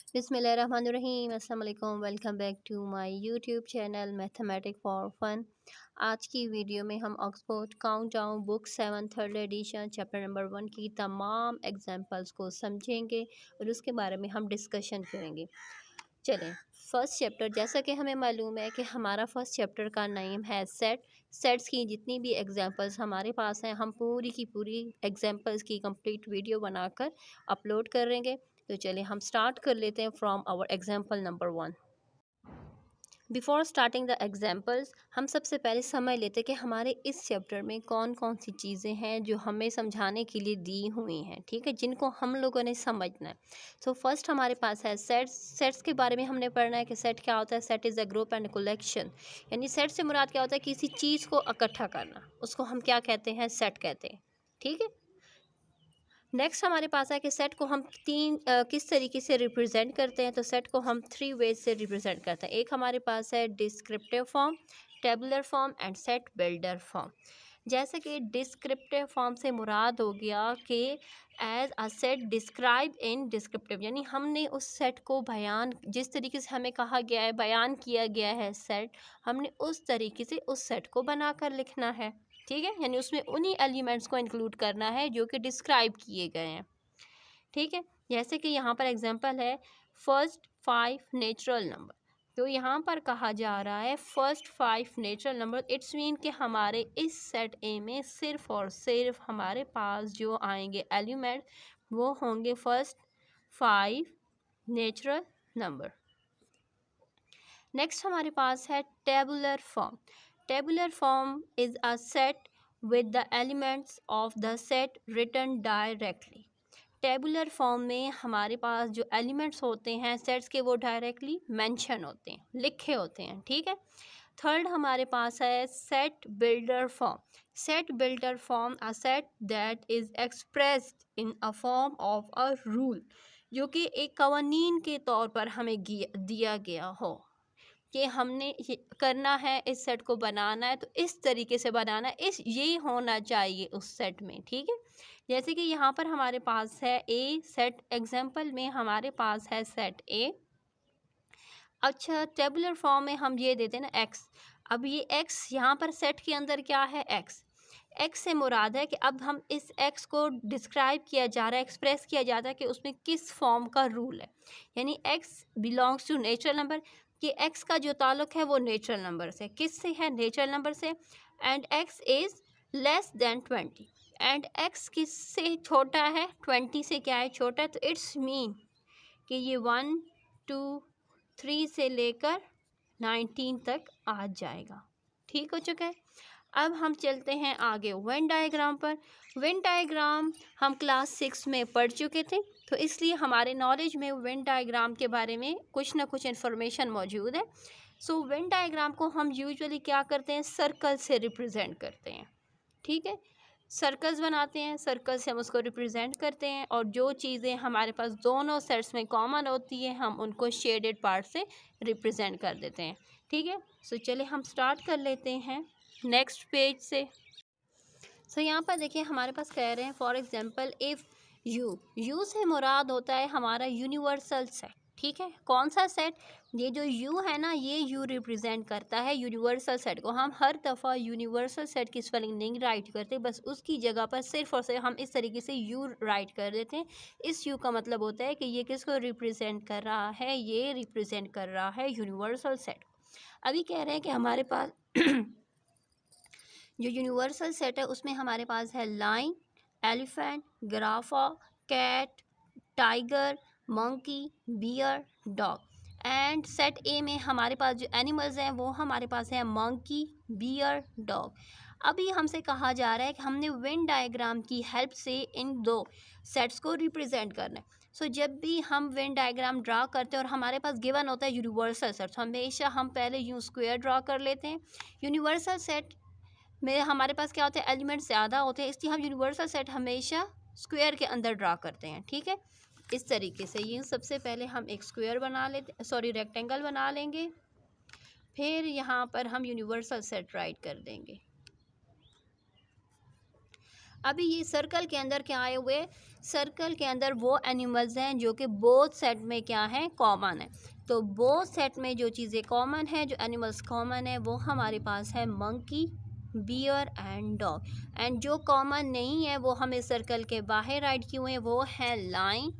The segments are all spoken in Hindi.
बिस्मिल्लाहिर्रहमानिर्रहीम अस्सलाम वालेकुम। Welcome back to my YouTube channel mathematic for fun. आज की वीडियो में हम Oxford countdown book 7 third edition chapter number 1 की तमाम एग्जांपल्स को समझेंगे और उसके बारे में हम डिस्कशन करेंगे। चलें, फर्स्ट चैप्टर, जैसा कि हमें मालूम है कि हमारा फर्स्ट चैप्टर का नेम है सेट्स की जितनी भी एग्जांपल्स हमारे पास हैं हम पूरी की पूरी एग्जांपल्स की कंप्लीट वीडियो बनाकर अपलोड करेंगे। तो चलिए हम स्टार्ट कर लेते हैं from our example number 1। Before starting the examples हम सबसे पहले समझ लेते हैं कि हमारे इस चैप्टर में कौन कौन सी चीज़ें हैं जो हमें समझाने के लिए दी हुई हैं, ठीक है, जिनको हम लोगों ने समझना है। सो फर्स्ट हमारे पास है सेट्स के बारे में हमने पढ़ना है कि सेट क्या होता है। Set is a group and collection, यानी सेट से मुराद क्या होता है, किसी चीज़ को इकट्ठा करना, उसको हम क्या कहते हैं, सेट कहते हैं, ठीक है। नेक्स्ट हमारे पास है कि सेट को हम किस तरीके से रिप्रेजेंट करते हैं। तो सेट को हम 3 वेज से रिप्रेजेंट करते हैं। एक हमारे पास है descriptive form, tabular form and set builder form. जैसे कि डिस्क्रिप्टिव फॉर्म से मुराद हो गया कि as a set describe in descriptive, यानी हमने उस सेट को बयान, जिस तरीके से हमें कहा गया है, बयान किया गया है सेट, हमने उस तरीके से उस सेट को बनाकर लिखना है, ठीक है, यानी उसमें उन्हीं एलिमेंट्स को इंक्लूड करना है जो कि डिस्क्राइब किए गए हैं, ठीक है। जैसे कि यहाँ पर एग्जांपल है फर्स्ट 5 नेचुरल नंबर। तो यहाँ पर कहा जा रहा है first 5 natural number, it's mean कि हमारे इस सेट ए में सिर्फ और सिर्फ हमारे पास जो आएंगे एलिमेंट वो होंगे फर्स्ट 5 नेचुरल नंबर। नेक्स्ट हमारे पास है tabular form. Tabular form is a set with the elements of the set written directly. Tabular form में हमारे पास जो एलिमेंट्स होते हैं सेट्स के वो डायरेक्टली मेंशन होते हैं, लिखे होते हैं, ठीक है। थर्ड हमारे पास है set builder form. Set builder form a set that is expressed in a form of a rule, जो कि एक कवानीन के तौर पर हमें दिया गया हो कि हमने ये करना है, इस सेट को बनाना है तो इस तरीके से बनाना है, इस ये होना चाहिए उस सेट में, ठीक है। जैसे कि यहाँ पर हमारे पास है ए सेट, एग्जांपल में हमारे पास है सेट ए। अच्छा, टेबुलर फॉर्म में हम ये देते हैं ना एक्स। अब ये एक्स यहाँ पर सेट के अंदर क्या है, एक्स। एक्स से मुराद है कि अब हम इस एक्स को डिस्क्राइब किया जा रहा है, एक्सप्रेस किया जाता है कि उसमें किस फॉर्म का रूल है, यानी x belongs to natural number, कि एक्स का जो ताल्लुक है वो नेचुरल नंबर से, किस से है, नेचुरल नंबर से। And x is less than 20, and x किस से छोटा है, 20 से क्या है, छोटा है। तो इट्स मीन कि ये 1 2 3 से लेकर 19 तक आ जाएगा, ठीक हो चुका है। अब हम चलते हैं आगे वेन डायग्राम पर। वेन डायग्राम हम क्लास 6 में पढ़ चुके थे, तो इसलिए हमारे नॉलेज में वेन डायग्राम के बारे में कुछ ना कुछ इन्फॉर्मेशन मौजूद है। सो वेन डायग्राम को हम यूजुअली क्या करते हैं, सर्कल से रिप्रेजेंट करते हैं, ठीक है। सर्कल्स बनाते हैं, सर्कल से हम उसको रिप्रेजेंट करते हैं, और जो चीज़ें हमारे पास दोनों सेट्स में कॉमन होती है हम उनको शेडेड पार्ट से रिप्रेजेंट कर देते हैं, ठीक है। सो चलिए हम स्टार्ट कर लेते हैं नेक्स्ट पेज से। सो यहाँ पर देखिए हमारे पास कह रहे हैं फॉर एग्जांपल इफ़ यू से मुराद होता है हमारा यूनिवर्सल सेट, ठीक है। कौन सा सेट, ये जो यू है ना, ये यू रिप्रेजेंट करता है यूनिवर्सल सेट को। हम हर दफ़ा यूनिवर्सल सेट की स्पेलिंग नहीं राइट करते, बस उसकी जगह पर सिर्फ और सिर्फ हम इस तरीके से यू राइट कर देते हैं। इस यू का मतलब होता है कि ये किसको रिप्रेजेंट कर रहा है, ये रिप्रेजेंट कर रहा है यूनिवर्सल सेट। अभी कह रहे हैं कि हमारे पास जो यूनिवर्सल सेट है उसमें हमारे पास है lion, elephant, giraffe, cat, tiger, monkey, bear, dog. And set A में हमारे पास जो एनिमल्स हैं वो हमारे पास है मंकी, बियर, डॉग। अभी हमसे कहा जा रहा है कि हमने वेन डायग्राम की हेल्प से इन दो सेट्स को रिप्रेजेंट करना है। सो जब भी हम वेन डायग्राम ड्रा करते हैं और हमारे पास गिवन होता है यूनिवर्सल सेट, तो हमेशा हम पहले यूँ स्क्वायर ड्रा कर लेते हैं। यूनिवर्सल सेट में हमारे पास क्या होता है, एलिमेंट ज़्यादा होते हैं, इसलिए हम यूनिवर्सल सेट हमेशा स्क्वायर के अंदर ड्रा करते हैं, ठीक है। इस तरीके से ये सबसे पहले हम एक स्क्वायर बना लेते, सॉरी रेक्टेंगल बना लेंगे, फिर यहाँ पर हम यूनिवर्सल सेट राइट कर देंगे। अभी ये सर्कल के अंदर क्या आए हुए, सर्कल के अंदर वो एनिमल्स हैं जो कि बोथ सेट में क्या है, कॉमन है। तो बोथ सेट में जो चीज़ें कॉमन है, जो एनिमल्स कॉमन है, वो हमारे पास है monkey, bear and dog. And जो कॉमन नहीं है वो हमें सर्कल के बाहर राइट किए हुए हैं, वो है lion,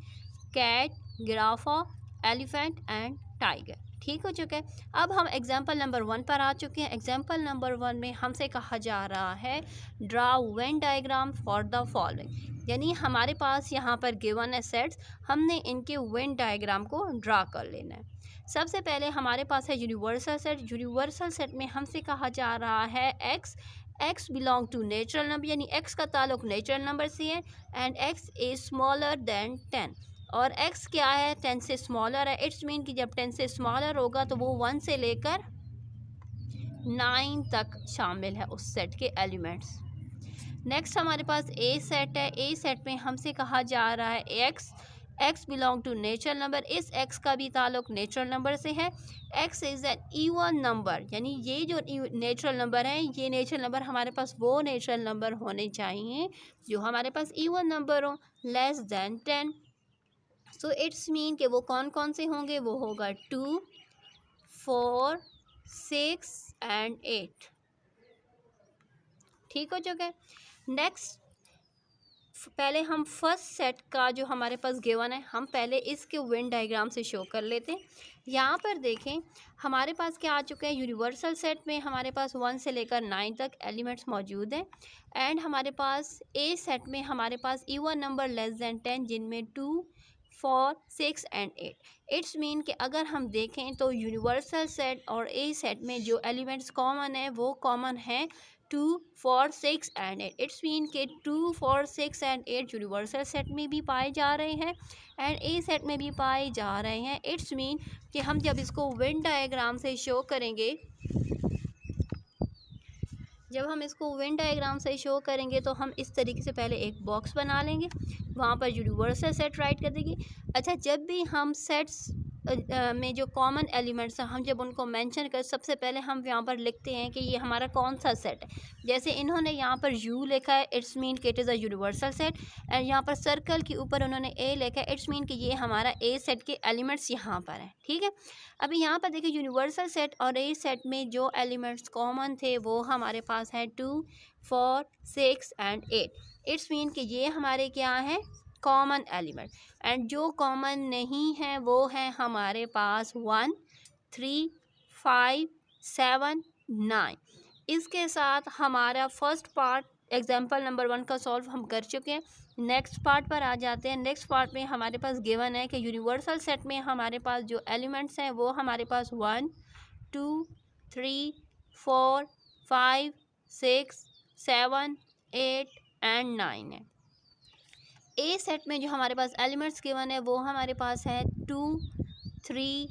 cat, giraffe, elephant and tiger. ठीक हो चुका है। अब हम एग्जाम्पल नंबर 1 पर आ चुके हैं। एग्जाम्पल नंबर 1 में हमसे कहा जा रहा है draw Venn diagram for the following, यानी हमारे पास यहाँ पर गिवन है सेट्स, हमने इनके वेन डायग्राम को ड्रा कर लेना है। सबसे पहले हमारे पास है यूनिवर्सल सेट। यूनिवर्सल सेट में हमसे कहा जा रहा है x belong to natural number, यानी एक्स का ताल्लुक नेचुरल नंबर से है, and x is smaller than 10, और x क्या है, 10 से स्मॉलर है। इट्स मीन कि जब 10 से स्मॉलर होगा तो वो 1 से लेकर 9 तक शामिल है उस सेट के एलिमेंट्स। नेक्स्ट हमारे पास ए सेट है। ए सेट में हमसे कहा जा रहा है x belong to natural number, इस x का भी ताल्लुक नेचुरल नंबर से है। x is an even number, यानी ये जो नेचुरल नंबर है, ये नेचुरल नंबर हमारे पास वो नेचुरल नंबर होने चाहिए जो हमारे पास इवन नंबर हो, less than 10। So it's mean कि वो कौन कौन से होंगे, वो होगा 2, 4, 6 एंड 8। ठीक हो चुका है। नेक्स्ट पहले हम फर्स्ट सेट का जो हमारे पास गिवन है, हम पहले इसके वेन डायग्राम से शो कर लेते हैं। यहाँ पर देखें हमारे पास क्या आ चुका है, यूनिवर्सल सेट में हमारे पास 1 से लेकर 9 तक एलिमेंट्स मौजूद हैं। एंड हमारे पास ए सेट में हमारे पास इवन नंबर लेस देन 10, जिनमें 2, 4, 6 एंड 8। इट्स मीन कि अगर हम देखें तो यूनिवर्सल सेट और ए सेट में जो एलिमेंट्स कॉमन है वो कॉमन है 2, 4, 6 एंड 8। इट्स मीन के 2, 4, 6 एंड 8 यूनिवर्सल सेट में भी पाए जा रहे हैं एंड ए सेट में भी पाए जा रहे हैं। इट्स मीन कि हम जब इसको वेन डायग्राम से शो करेंगे, जब हम इसको वेन डायग्राम से शो करेंगे तो हम इस तरीके से पहले एक बॉक्स बना लेंगे, वहाँ पर यूनिवर्सल सेट राइट कर देंगे। अच्छा, जब भी हम सेट्स में जो कॉमन एलिमेंट्स हैं, हम जब उनको मेंशन कर, सबसे पहले हम यहाँ पर लिखते हैं कि ये हमारा कौन सा सेट है। जैसे इन्होंने यहाँ पर यू लिखा है, इट्स मीन कि it is a universal set, and यहाँ पर सर्कल के ऊपर उन्होंने ए लिखा है, इट्स मीन कि ये हमारा ए सेट के एलिमेंट्स यहाँ पर हैं। ठीक है। अभी यहाँ पर देखिए यूनिवर्सल सेट और ए सेट में जो एलिमेंट्स कॉमन थे वो हमारे पास है 2, 4, 6 एंड 8। इट्स मीन कि ये हमारे क्या हैं, कॉमन एलिमेंट। एंड जो कॉमन नहीं है वो है हमारे पास 1, 3, 5, 7, 9। इसके साथ हमारा फर्स्ट पार्ट एग्जाम्पल नंबर 1 का सॉल्व हम कर चुके हैं। नेक्स्ट पार्ट पर आ जाते हैं। नेक्स्ट पार्ट में हमारे पास गिवन है कि यूनिवर्सल सेट में हमारे पास जो एलिमेंट्स हैं वो हमारे पास 1, 2, 3, 4, 5, 6, 7, 8 एंड 9 है। ए सेट में जो हमारे पास एलिमेंट्स गिवन है वो हमारे पास है 2, 3,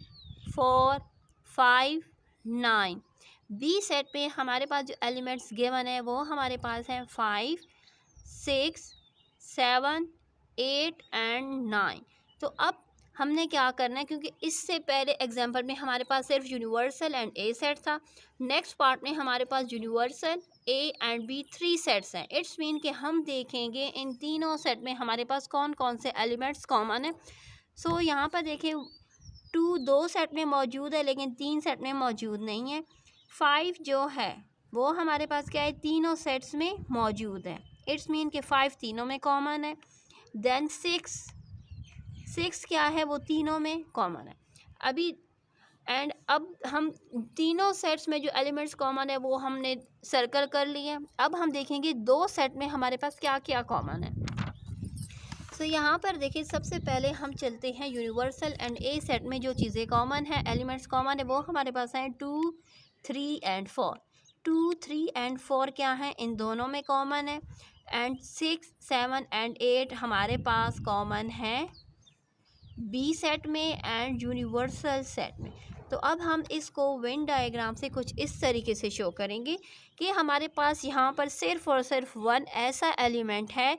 4, 5, 9। बी सेट में हमारे पास जो एलिमेंट्स गिवन है वो हमारे पास है 5, 6, 7, 8 एंड 9। तो अब हमने क्या करना है, क्योंकि इससे पहले एग्जाम्पल में हमारे पास सिर्फ यूनिवर्सल एंड ए सेट था, नेक्स्ट पार्ट में हमारे पास universal A and B 3 sets हैं। इट्स मीन कि हम देखेंगे इन तीनों सेट में हमारे पास कौन कौन से एलिमेंट्स कॉमन है। सो यहाँ पर देखें 2 2 सेट में मौजूद है लेकिन 3 सेट में मौजूद नहीं है। 5 जो है वो हमारे पास क्या है, तीनों सेट्स में मौजूद है। इट्स मीन कि 5 तीनों में कॉमन है। देन 6 क्या है, वो तीनों में कॉमन है। अभी एंड अब हम तीनों सेट्स में जो एलिमेंट्स कॉमन है वो हमने सर्कल कर लिए। अब हम देखेंगे 2 सेट में हमारे पास क्या क्या कॉमन है। तो यहाँ पर देखिए सबसे पहले हम चलते हैं यूनिवर्सल एंड ए सेट में जो चीज़ें कॉमन है, एलिमेंट्स कॉमन है, वो हमारे पास हैं 2, 3 एंड 4। 2, 3 एंड 4 क्या है, इन दोनों में कॉमन है। एंड 6, 7 एंड 8 हमारे पास कॉमन है बी सेट में एंड यूनिवर्सल सेट में। तो अब हम इसको वेन डायग्राम से कुछ इस तरीके से शो करेंगे कि हमारे पास यहाँ पर सिर्फ और सिर्फ 1 ऐसा एलिमेंट है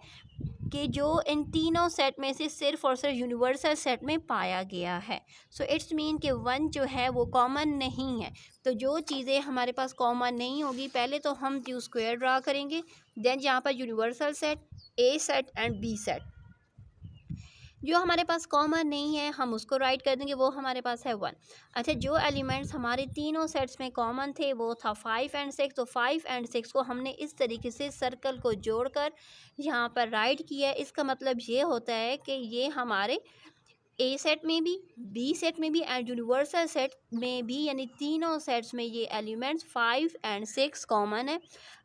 कि जो इन तीनों सेट में से सिर्फ और सिर्फ यूनिवर्सल सेट में पाया गया है। सो इट्स मीन कि 1 जो है वो कॉमन नहीं है। तो जो चीज़ें हमारे पास कॉमन नहीं होगी, पहले तो हम क्यू स्क्वायर ड्रा करेंगे, देन यहाँ पर universal set, A set and B set. जो हमारे पास कॉमन नहीं है हम उसको राइट कर देंगे, वो हमारे पास है 1। अच्छा, जो एलिमेंट्स हमारे तीनों सेट्स में कॉमन थे वो था 5 एंड 6। तो 5 एंड 6 को हमने इस तरीके से सर्कल को जोड़कर यहाँ पर राइट किया है। इसका मतलब ये होता है कि ये हमारे ए सेट में भी, बी सेट में भी एंड यूनिवर्सल सेट में भी, यानी तीनों सेट्स में ये एलिमेंट्स 5 एंड 6 कॉमन है।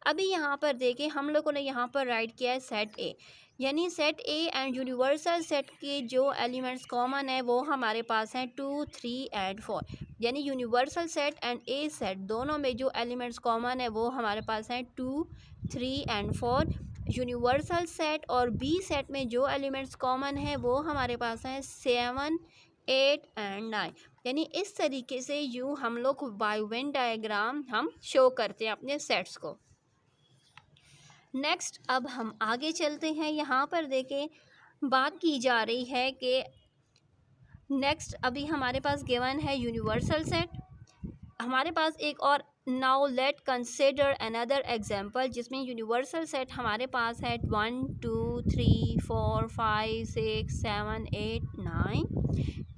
अभी यहाँ पर देखें, हम लोगों ने यहाँ पर राइट किया है सेट ए, यानी set A and universal set के जो एलिमेंट्स कॉमन है वो हमारे पास हैं 2, 3 एंड 4। यानी universal set and A set दोनों में जो एलिमेंट्स कॉमन है वो हमारे पास हैं 2, 3 एंड 4। यूनिवर्सल सेट और बी सेट में जो एलिमेंट्स कॉमन है वो हमारे पास हैं 7, 8 एंड 9। यानी इस तरीके से यूँ हम लोग बाय वेन डायग्राम हम शो करते हैं अपने सेट्स को। नेक्स्ट अब हम आगे चलते हैं। यहाँ पर देखें, बात की जा रही है कि नेक्स्ट अभी हमारे पास गिवन है यूनिवर्सल सेट। हमारे पास एक और, now let consider another example जिसमें यूनिवर्सल सेट हमारे पास है 1, 2, 3, 4, 5, 6, 7, 8, 9।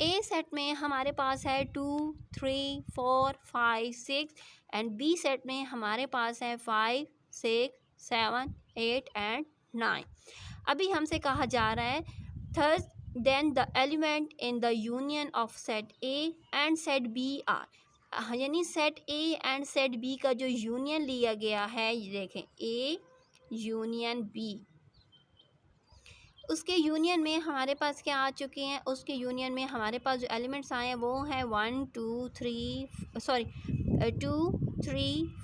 ए सेट में हमारे पास है 2, 3, 4, 5, 6 एंड बी सेट में हमारे पास है 5, 6, 7, 8 एंड 9। अभी हमसे कहा जा रहा है third then the element in the union of set A and set B are, यानी set A and set B का जो यूनियन लिया गया है, ये देखें ए यूनियन बी, उसके यूनियन में हमारे पास क्या आ चुके हैं, उसके यूनियन में हमारे पास जो एलिमेंट्स आए हैं वो हैं 1, 2, 3,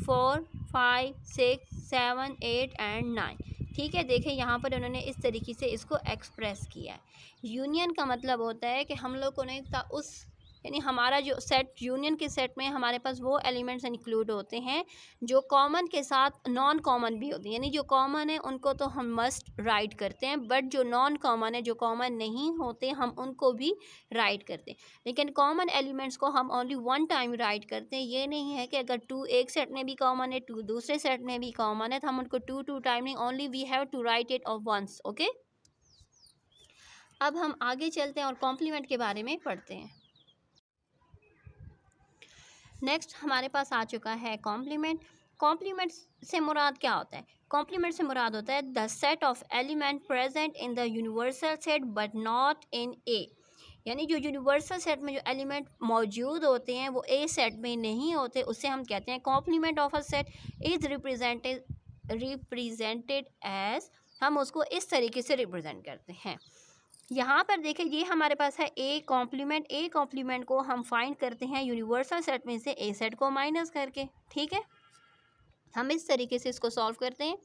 4, 5, 6, 7, 8 एंड 9। ठीक है, देखें यहाँ पर उन्होंने इस तरीके से इसको एक्सप्रेस किया है। यूनियन का मतलब होता है कि हम लोगों ने उस, यानी हमारा जो सेट, यूनियन के सेट में हमारे पास वो एलिमेंट्स इंक्लूड होते हैं जो कॉमन के साथ नॉन कॉमन भी होते हैं। यानी जो कॉमन है उनको तो हम मस्ट राइट करते हैं, बट जो नॉन कॉमन है, जो कॉमन नहीं होते, हम उनको भी राइट करते हैं। लेकिन कॉमन एलिमेंट्स को हम ओनली 1 टाइम राइट करते हैं। ये नहीं है कि अगर 2 एक सेट में भी कॉमन है, 2 दूसरे सेट में भी कॉमन है, तो हम उनको 2 टाइम नहीं, only we have to write it of once. Okay, अब हम आगे चलते हैं और कॉम्प्लीमेंट के बारे में पढ़ते हैं। नेक्स्ट हमारे पास आ चुका है कॉम्प्लीमेंट। कॉम्प्लीमेंट से मुराद क्या होता है? कॉम्प्लीमेंट से मुराद होता है the set of element present in the universal set but not in A, यानी जो यूनिवर्सल सेट में जो एलिमेंट मौजूद होते हैं वो ए सेट में नहीं होते, उससे हम कहते हैं complement of a set is represented as, हम उसको इस तरीके से रिप्रेजेंट करते हैं। यहाँ पर देखें, ये हमारे पास है ए कॉम्प्लीमेंट। ए कॉम्प्लीमेंट को हम फाइंड करते हैं यूनिवर्सल सेट में से ए सेट को माइनस करके। ठीक है, हम इस तरीके से इसको सॉल्व करते हैं।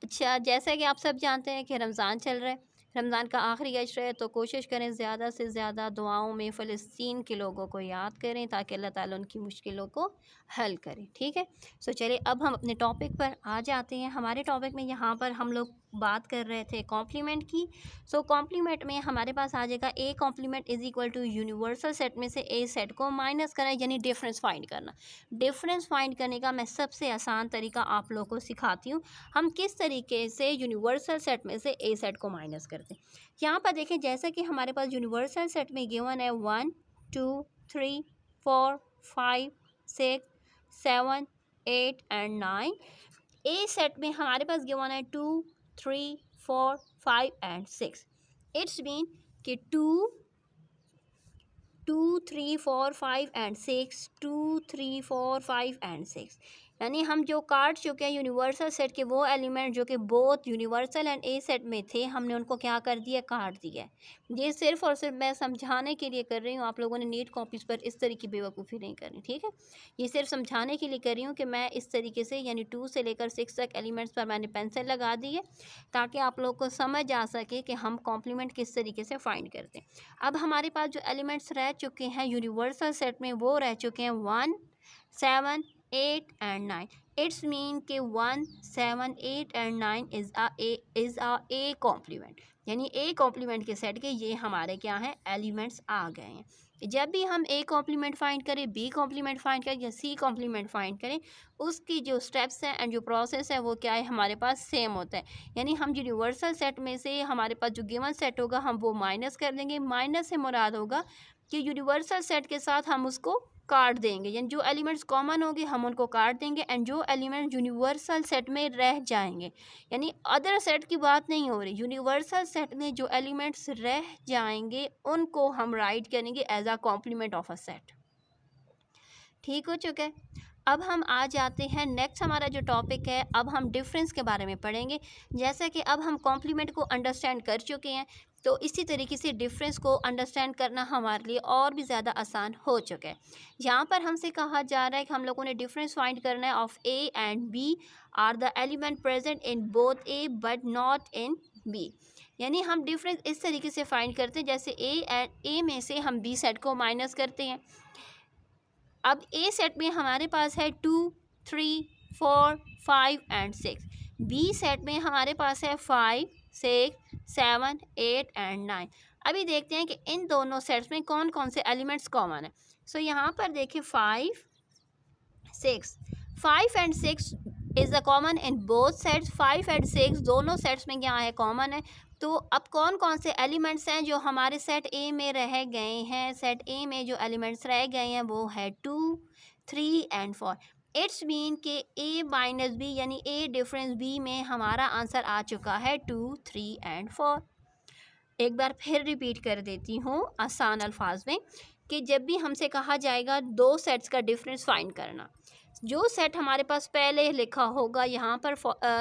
अच्छा, जैसा कि आप सब जानते हैं कि रमज़ान चल रहा है, रमज़ान का आखिरी अशरा है, तो कोशिश करें ज़्यादा से ज़्यादा दुआओं में फ़लस्तीन के लोगों को याद करें ताकि अल्लाह ताला उनकी मुश्किलों को हल करें। ठीक है, सो चलिए अब हम अपने टॉपिक पर आ जाते हैं। हमारे टॉपिक में यहाँ पर हम लोग बात कर रहे थे कॉम्प्लीमेंट की। सो कॉम्प्लीमेंट में हमारे पास आ जाएगा A complement is equal to universal set में से ए सेट को माइनस करना, यानी डिफरेंस फाइंड करना। डिफरेंस फाइंड करने का मैं सबसे आसान तरीका आप लोगों को सिखाती हूँ। हम किस तरीके से यूनिवर्सल सेट में से ए सेट को माइनस करते हैं। यहाँ पर देखें, जैसा कि हमारे पास यूनिवर्सल सेट में गिवन है 1, 2, 3, 4, 5, 6, 7, 8 एंड 9। ए सेट में हमारे पास गिवन है 2, 3, 4, 5 एंड 6। इट्स मीन कि 2, 3, 4, 5 एंड 6, 2, 3, 4, 5 एंड 6, यानी हम जो काट चुके हैं यूनिवर्सल सेट के वो एलिमेंट जो कि both universal and A set में थे, हमने उनको क्या कर दिया, काट दिया। ये सिर्फ और सिर्फ मैं समझाने के लिए कर रही हूँ, आप लोगों ने नीट कॉपीज़ पर इस तरह की बेवकूफ़ी नहीं करनी। ठीक है, ये सिर्फ समझाने के लिए कर रही हूँ कि मैं इस तरीके से, यानी 2 से लेकर 6 तक एलिमेंट्स पर मैंने पेंसिल लगा दी है ताकि आप लोग को समझ आ सके कि हम कॉम्प्लीमेंट किस तरीके से फाइंड करते हैं। अब हमारे पास जो एलिमेंट्स रह चुके हैं यूनिवर्सल सेट में वो रह चुके हैं 1, 7, 8 एंड 9। इट्स मीन के 1, 7, 8 and 9 is a A complement, यानी ए कॉम्प्लीमेंट के सेट के ये हमारे क्या हैं, एलिमेंट्स आ गए हैं। जब भी हम ए कॉम्प्लीमेंट फाइंड करें, बी कॉम्प्लीमेंट फाइंड करें या सी कॉम्प्लीमेंट फाइंड करें, उसकी जो स्टेप्स हैं एंड जो प्रोसेस है वो क्या है, हमारे पास सेम होता है। यानी हम यूनिवर्सल सेट में से हमारे पास जो गिवन सेट होगा हम वो माइनस कर देंगे। माइनस से मुराद होगा कि यूनिवर्सल सेट के साथ हम उसको काट देंगे, यानी जो एलिमेंट्स कॉमन होंगे हम उनको काट देंगे एंड जो एलिमेंट यूनिवर्सल सेट में रह जाएंगे, यानी अदर सेट की बात नहीं हो रही, यूनिवर्सल सेट में जो एलिमेंट्स रह जाएंगे उनको हम राइट करेंगे as a complement of a set. ठीक हो चुका है। अब हम आ जाते हैं नेक्स्ट, हमारा जो टॉपिक है, अब हम डिफरेंस के बारे में पढ़ेंगे। जैसा कि अब हम कॉम्प्लीमेंट को अंडरस्टैंड कर चुके हैं, तो इसी तरीके से डिफरेंस को अंडरस्टैंड करना हमारे लिए और भी ज़्यादा आसान हो चुका है। यहाँ पर हमसे कहा जा रहा है कि हम लोगों ने डिफरेंस फाइंड करना है of A and B are the element present in both A but not in B. यानी हम डिफरेंस इस तरीके से फाइंड करते हैं जैसे ए में से हम बी सेट को माइनस करते हैं। अब ए सेट में हमारे पास है 2, 3, 4, 5 एंड 6। बी सेट में हमारे पास है 5, 6, 7, 8 एंड 9। अभी देखते हैं कि इन दोनों सेट्स में कौन कौन से एलिमेंट्स कॉमन है। सो यहाँ पर देखिए 5, 6, 5 and 6 is the common in both sets. 5 and 6 दोनों सेट्स में क्या है, कॉमन है। तो अब कौन कौन से एलिमेंट्स हैं जो हमारे सेट ए में रह गए हैं, सेट ए में जो एलिमेंट्स रह गए हैं वो है 2, 3 एंड 4। इट्स मीन के ए माइनस बी यानी ए डिफरेंस बी में हमारा आंसर आ चुका है 2, 3 एंड 4। एक बार फिर रिपीट कर देती हूँ आसान अल्फाज में कि जब भी हमसे कहा जाएगा दो सेट्स का डिफरेंस फाइंड करना, जो सेट हमारे पास पहले लिखा होगा, यहाँ पर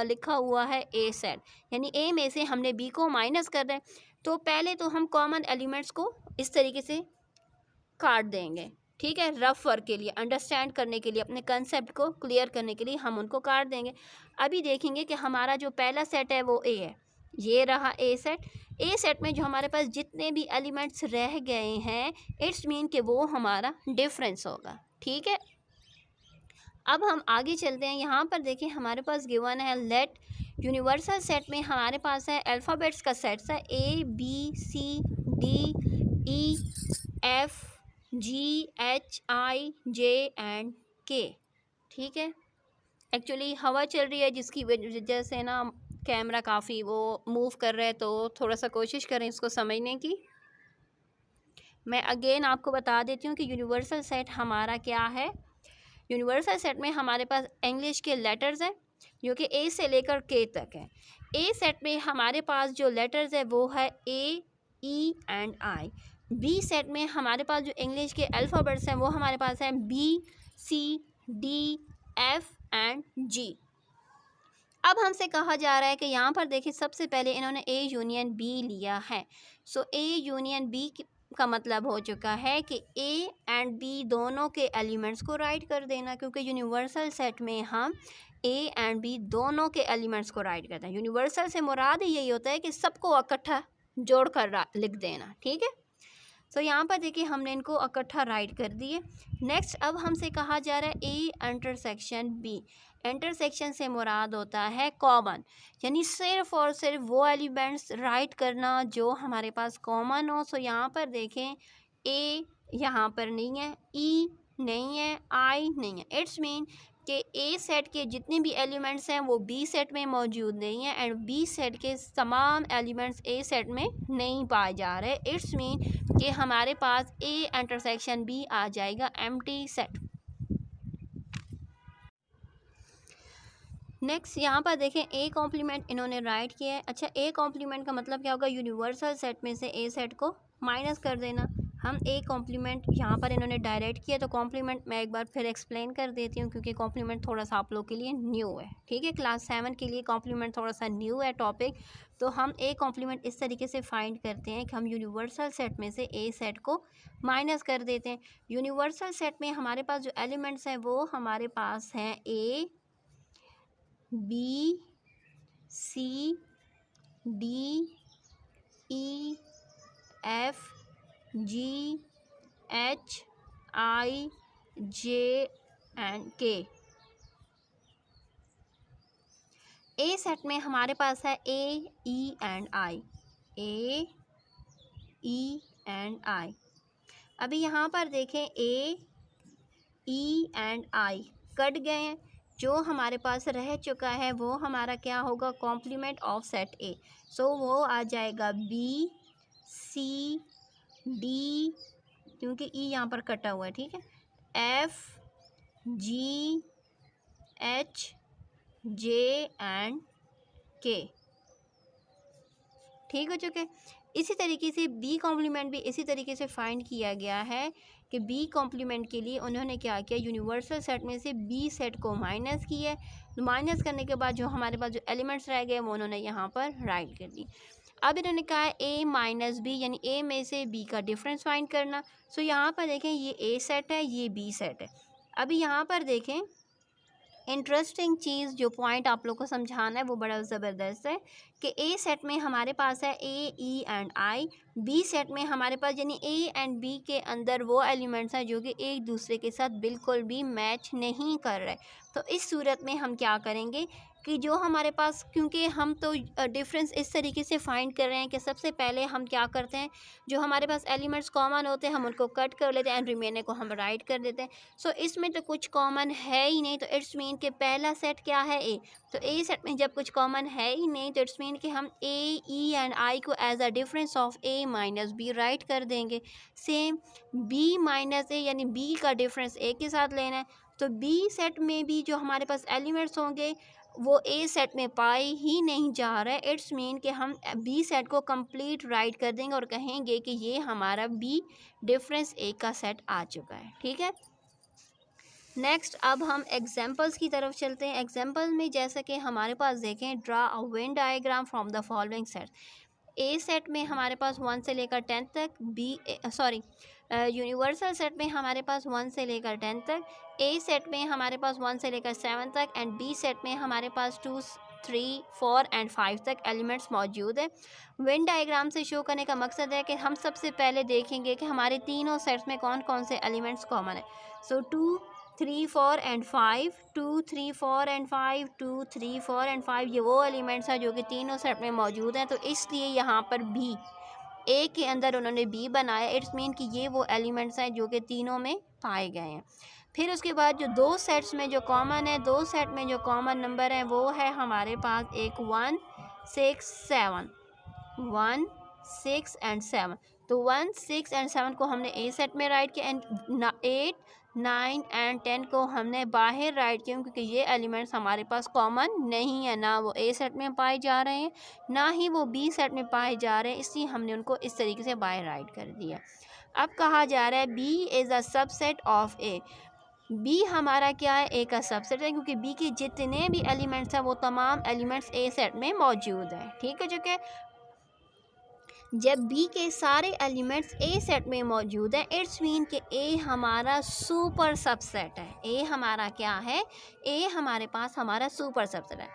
लिखा हुआ है ए सेट, यानी ए में से हमने बी को माइनस कर रहे हैं, तो पहले तो हम कॉमन एलिमेंट्स को इस तरीके से काट देंगे। ठीक है, रफ वर्क के लिए, अंडरस्टैंड करने के लिए, अपने कंसेप्ट को क्लियर करने के लिए हम उनको काट देंगे। अभी देखेंगे कि हमारा जो पहला सेट है वो ए है, ये रहा ए सेट। ए सेट में जो हमारे पास जितने भी एलिमेंट्स रह गए हैं, इट्स मीन कि वो हमारा डिफरेंस होगा। ठीक है, अब हम आगे चलते हैं। यहाँ पर देखिए हमारे पास गिवन है लेट यूनिवर्सल सेट में हमारे पास है अल्फ़ाबेट्स का सेट्स है A B C D E F G H I J and K. ठीक है, एक्चुअली हवा चल रही है जिसकी वजह से ना कैमरा काफ़ी वो मूव कर रहा है, तो थोड़ा सा कोशिश करें इसको समझने की। मैं अगेन आपको बता देती हूँ कि यूनिवर्सल सेट हमारा क्या है। यूनिवर्सल सेट में हमारे पास इंग्लिश के लेटर्स हैं जो कि ए से लेकर के तक है। ए सेट में हमारे पास जो लेटर्स है वो है A, E and I. B set में हमारे पास जो इंग्लिश के अल्फ़ाबेट्स हैं वो हमारे पास हैं B, C, D, F and G. अब हमसे कहा जा रहा है कि यहाँ पर देखिए सबसे पहले इन्होंने ए यूनियन बी लिया है। सो ए यूनियन बी का मतलब हो चुका है कि ए एंड बी दोनों के एलिमेंट्स को राइट कर देना, क्योंकि यूनिवर्सल सेट में हम ए एंड बी दोनों के एलिमेंट्स को राइट करते हैं। यूनिवर्सल से मुराद यही होता है कि सबको इकट्ठा जोड़ कर लिख देना। ठीक है, सो यहाँ पर देखिए हमने इनको इकट्ठा राइट कर दिए। नेक्स्ट अब हमसे कहा जा रहा है ए इंटरसेक्शन बी। इंटरसेक्शन से मुराद होता है कॉमन, यानी सिर्फ और सिर्फ वो एलिमेंट्स राइट करना जो हमारे पास कॉमन हो। सो यहाँ पर देखें ए यहाँ पर नहीं है, ई नहीं है, आई नहीं है। इट्स मीन कि ए सेट के जितने भी एलिमेंट्स हैं वो बी सेट में मौजूद नहीं है एंड बी सेट के तमाम एलिमेंट्स ए सेट में नहीं पाए जा रहे। इट्स मीन कि हमारे पास ए इंटरसेक्शन बी आ जाएगा एम्प्टी सेट। नेक्स्ट यहाँ पर देखें ए कॉम्प्लीमेंट इन्होंने राइट किया है। अच्छा, ए कॉम्प्लीमेंट का मतलब क्या होगा, यूनिवर्सल सेट में से ए सेट को माइनस कर देना। हम ए कॉम्प्लीमेंट यहाँ पर इन्होंने डायरेक्ट किया, तो कॉम्प्लीमेंट मैं एक बार फिर एक्सप्लेन कर देती हूँ क्योंकि कॉम्प्लीमेंट थोड़ा सा आप लोग के लिए न्यू है। ठीक है, क्लास 7 के लिए कॉम्प्लीमेंट थोड़ा सा न्यू है टॉपिक। तो हम ए कॉम्प्लीमेंट इस तरीके से फाइंड करते हैं कि हम यूनिवर्सल सेट में से ए सेट को माइनस कर देते हैं। यूनिवर्सल सेट में हमारे पास जो एलिमेंट्स हैं वो हमारे पास हैं A, B, C, D, E, F, G, H, I, J and K. A set में हमारे पास है A, E and I, A, E and आई। अभी यहाँ पर देखें ए, ई एंड आई कट गए हैं, जो हमारे पास रह चुका है वो हमारा क्या होगा, कॉम्प्लीमेंट ऑफ सेट ए। सो वो आ जाएगा बी, सी, डी, क्योंकि ई यहाँ पर कटा हुआ है, ठीक है, F, G, H, J and K, ठीक हो चुके। इसी तरीके से बी कॉम्प्लीमेंट भी इसी तरीके से फाइंड किया गया है कि बी कॉम्प्लीमेंट के लिए उन्होंने क्या किया, यूनिवर्सल सेट में से बी सेट को माइनस किया, माइनस करने के बाद जो हमारे पास जो एलिमेंट्स रह गए वो उन्होंने यहाँ पर राइट कर दी। अब इन्होंने कहा है ए माइनस बी, यानी ए में से बी का डिफरेंस फाइंड करना। सो यहाँ पर देखें ये ए सेट है, ये बी सेट है। अभी यहाँ पर देखें इंटरेस्टिंग चीज़, जो पॉइंट आप लोग को समझाना है वो बड़ा ज़बरदस्त है कि ए सेट में हमारे पास है A, E and I, B set में हमारे पास यानी ए एंड बी के अंदर वो एलिमेंट्स हैं जो कि एक दूसरे के साथ बिल्कुल भी मैच नहीं कर रहे। तो इस सूरत में हम क्या करेंगे कि जो हमारे पास, क्योंकि हम तो डिफरेंस इस तरीके से फाइंड कर रहे हैं कि सबसे पहले हम क्या करते हैं, जो हमारे पास एलिमेंट्स कॉमन होते हैं हम उनको कट कर लेते हैं एंड रिमेनर को हम राइट कर देते हैं। सो इसमें तो कुछ कॉमन है ही नहीं, तो इट्स मीन कि पहला सेट क्या है, ए। तो ए सेट में जब कुछ कॉमन है ही नहीं तो इट्स मीन कि हम ए, ई एंड आई को as a difference of A minus B write कर देंगे। सेम बी माइनस ए, यानी बी का डिफरेंस ए के साथ लेना है, तो बी सेट में भी जो हमारे पास एलिमेंट्स होंगे वो ए सेट में पाए ही नहीं जा रहा है। इट्स मीन कि हम बी सेट को कंप्लीट राइट कर देंगे और कहेंगे कि ये हमारा बी डिफरेंस ए का सेट आ चुका है, ठीक है। नेक्स्ट अब हम एग्जांपल्स की तरफ चलते हैं। एग्जांपल में जैसे कि हमारे पास देखें, draw a Venn diagram from the following set. A set में हमारे पास 1 से लेकर 10 तक, यूनिवर्सल सेट में हमारे पास 1 से लेकर 10 तक, ए सेट में हमारे पास 1 से लेकर 7 तक एंड बी सेट में हमारे पास 2, 3, 4 एंड 5 तक एलिमेंट्स मौजूद है। वेन डायग्राम से शो करने का मकसद है कि हम सबसे पहले देखेंगे कि हमारे तीनों सेट्स में कौन कौन से एलिमेंट्स कॉमन है। सो 2, 3, 4 एंड 5, 2, 3, 4 एंड 5, 2, 3, 4 एंड 5 ये वो एलिमेंट्स हैं जो कि तीनों सेट में मौजूद हैं। तो इसलिए यहाँ पर बी, ए के अंदर उन्होंने बी बनाया। इट्स मीन कि ये वो एलिमेंट्स हैं जो कि तीनों में पाए गए हैं। फिर उसके बाद जो दो सेट्स में जो कॉमन है, दो सेट में जो कॉमन नंबर है वो है हमारे पास एक 1, 6, 7, 1, 6 एंड 7। तो 1, 6 एंड 7 को हमने ए सेट में राइट किया एंड 8, 9 एंड 10 को हमने बाहर राइट किया, क्योंकि ये एलिमेंट्स हमारे पास कॉमन नहीं है, ना वो ए सेट में पाए जा रहे हैं ना ही वो बी सेट में पाए जा रहे हैं, इसलिए हमने उनको इस तरीके से बाहर राइट कर दिया। अब कहा जा रहा है B is a subset of A. B हमारा क्या है, ए का सबसेट है, क्योंकि बी के जितने भी एलिमेंट्स हैं वो तमाम एलिमेंट्स ए सेट में मौजूद हैं, ठीक है। जो कि जब बी के सारे एलिमेंट्स ए सेट में मौजूद हैं, इट्स मीन कि ए हमारा सुपर सबसेट है। ए हमारा क्या है, ए हमारे पास हमारा सुपर सबसेट है।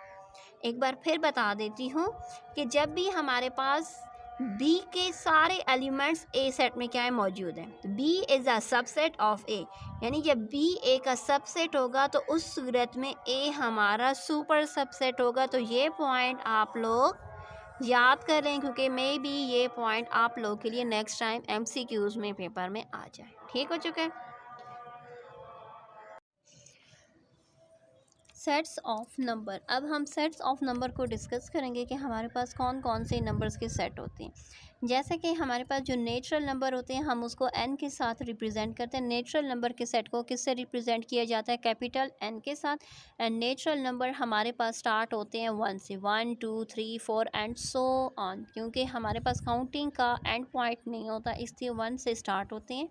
एक बार फिर बता देती हूँ कि जब भी हमारे पास बी के सारे एलिमेंट्स ए सेट में क्या है, मौजूद हैं, तो B is a subset of A, यानी जब बी ए का सबसेट होगा तो उस सूरत में ए हमारा सुपर सबसेट होगा। तो ये पॉइंट आप लोग याद करें, क्योंकि मे बी ये पॉइंट आप लोग के लिए नेक्स्ट टाइम एमसीक्यूज़ में पेपर में आ जाए, ठीक हो चुका है। Sets of number. अब हम सेट्स ऑफ नंबर को डिस्कस करेंगे कि हमारे पास कौन कौन से नंबर्स के सेट होते हैं। जैसे कि हमारे पास जो नेचुरल नंबर होते हैं हम उसको n के साथ रिप्रेजेंट करते हैं। नेचुरल नंबर के सेट को किससे रिप्रेजेंट किया जाता है, कैपिटल N के साथ। एंड नेचुरल नंबर हमारे पास स्टार्ट होते हैं 1 से, 1, 2, 3, 4 एंड सो ऑन, क्योंकि हमारे पास काउंटिंग का एंड पॉइंट नहीं होता, इसलिए 1 से स्टार्ट होते हैं।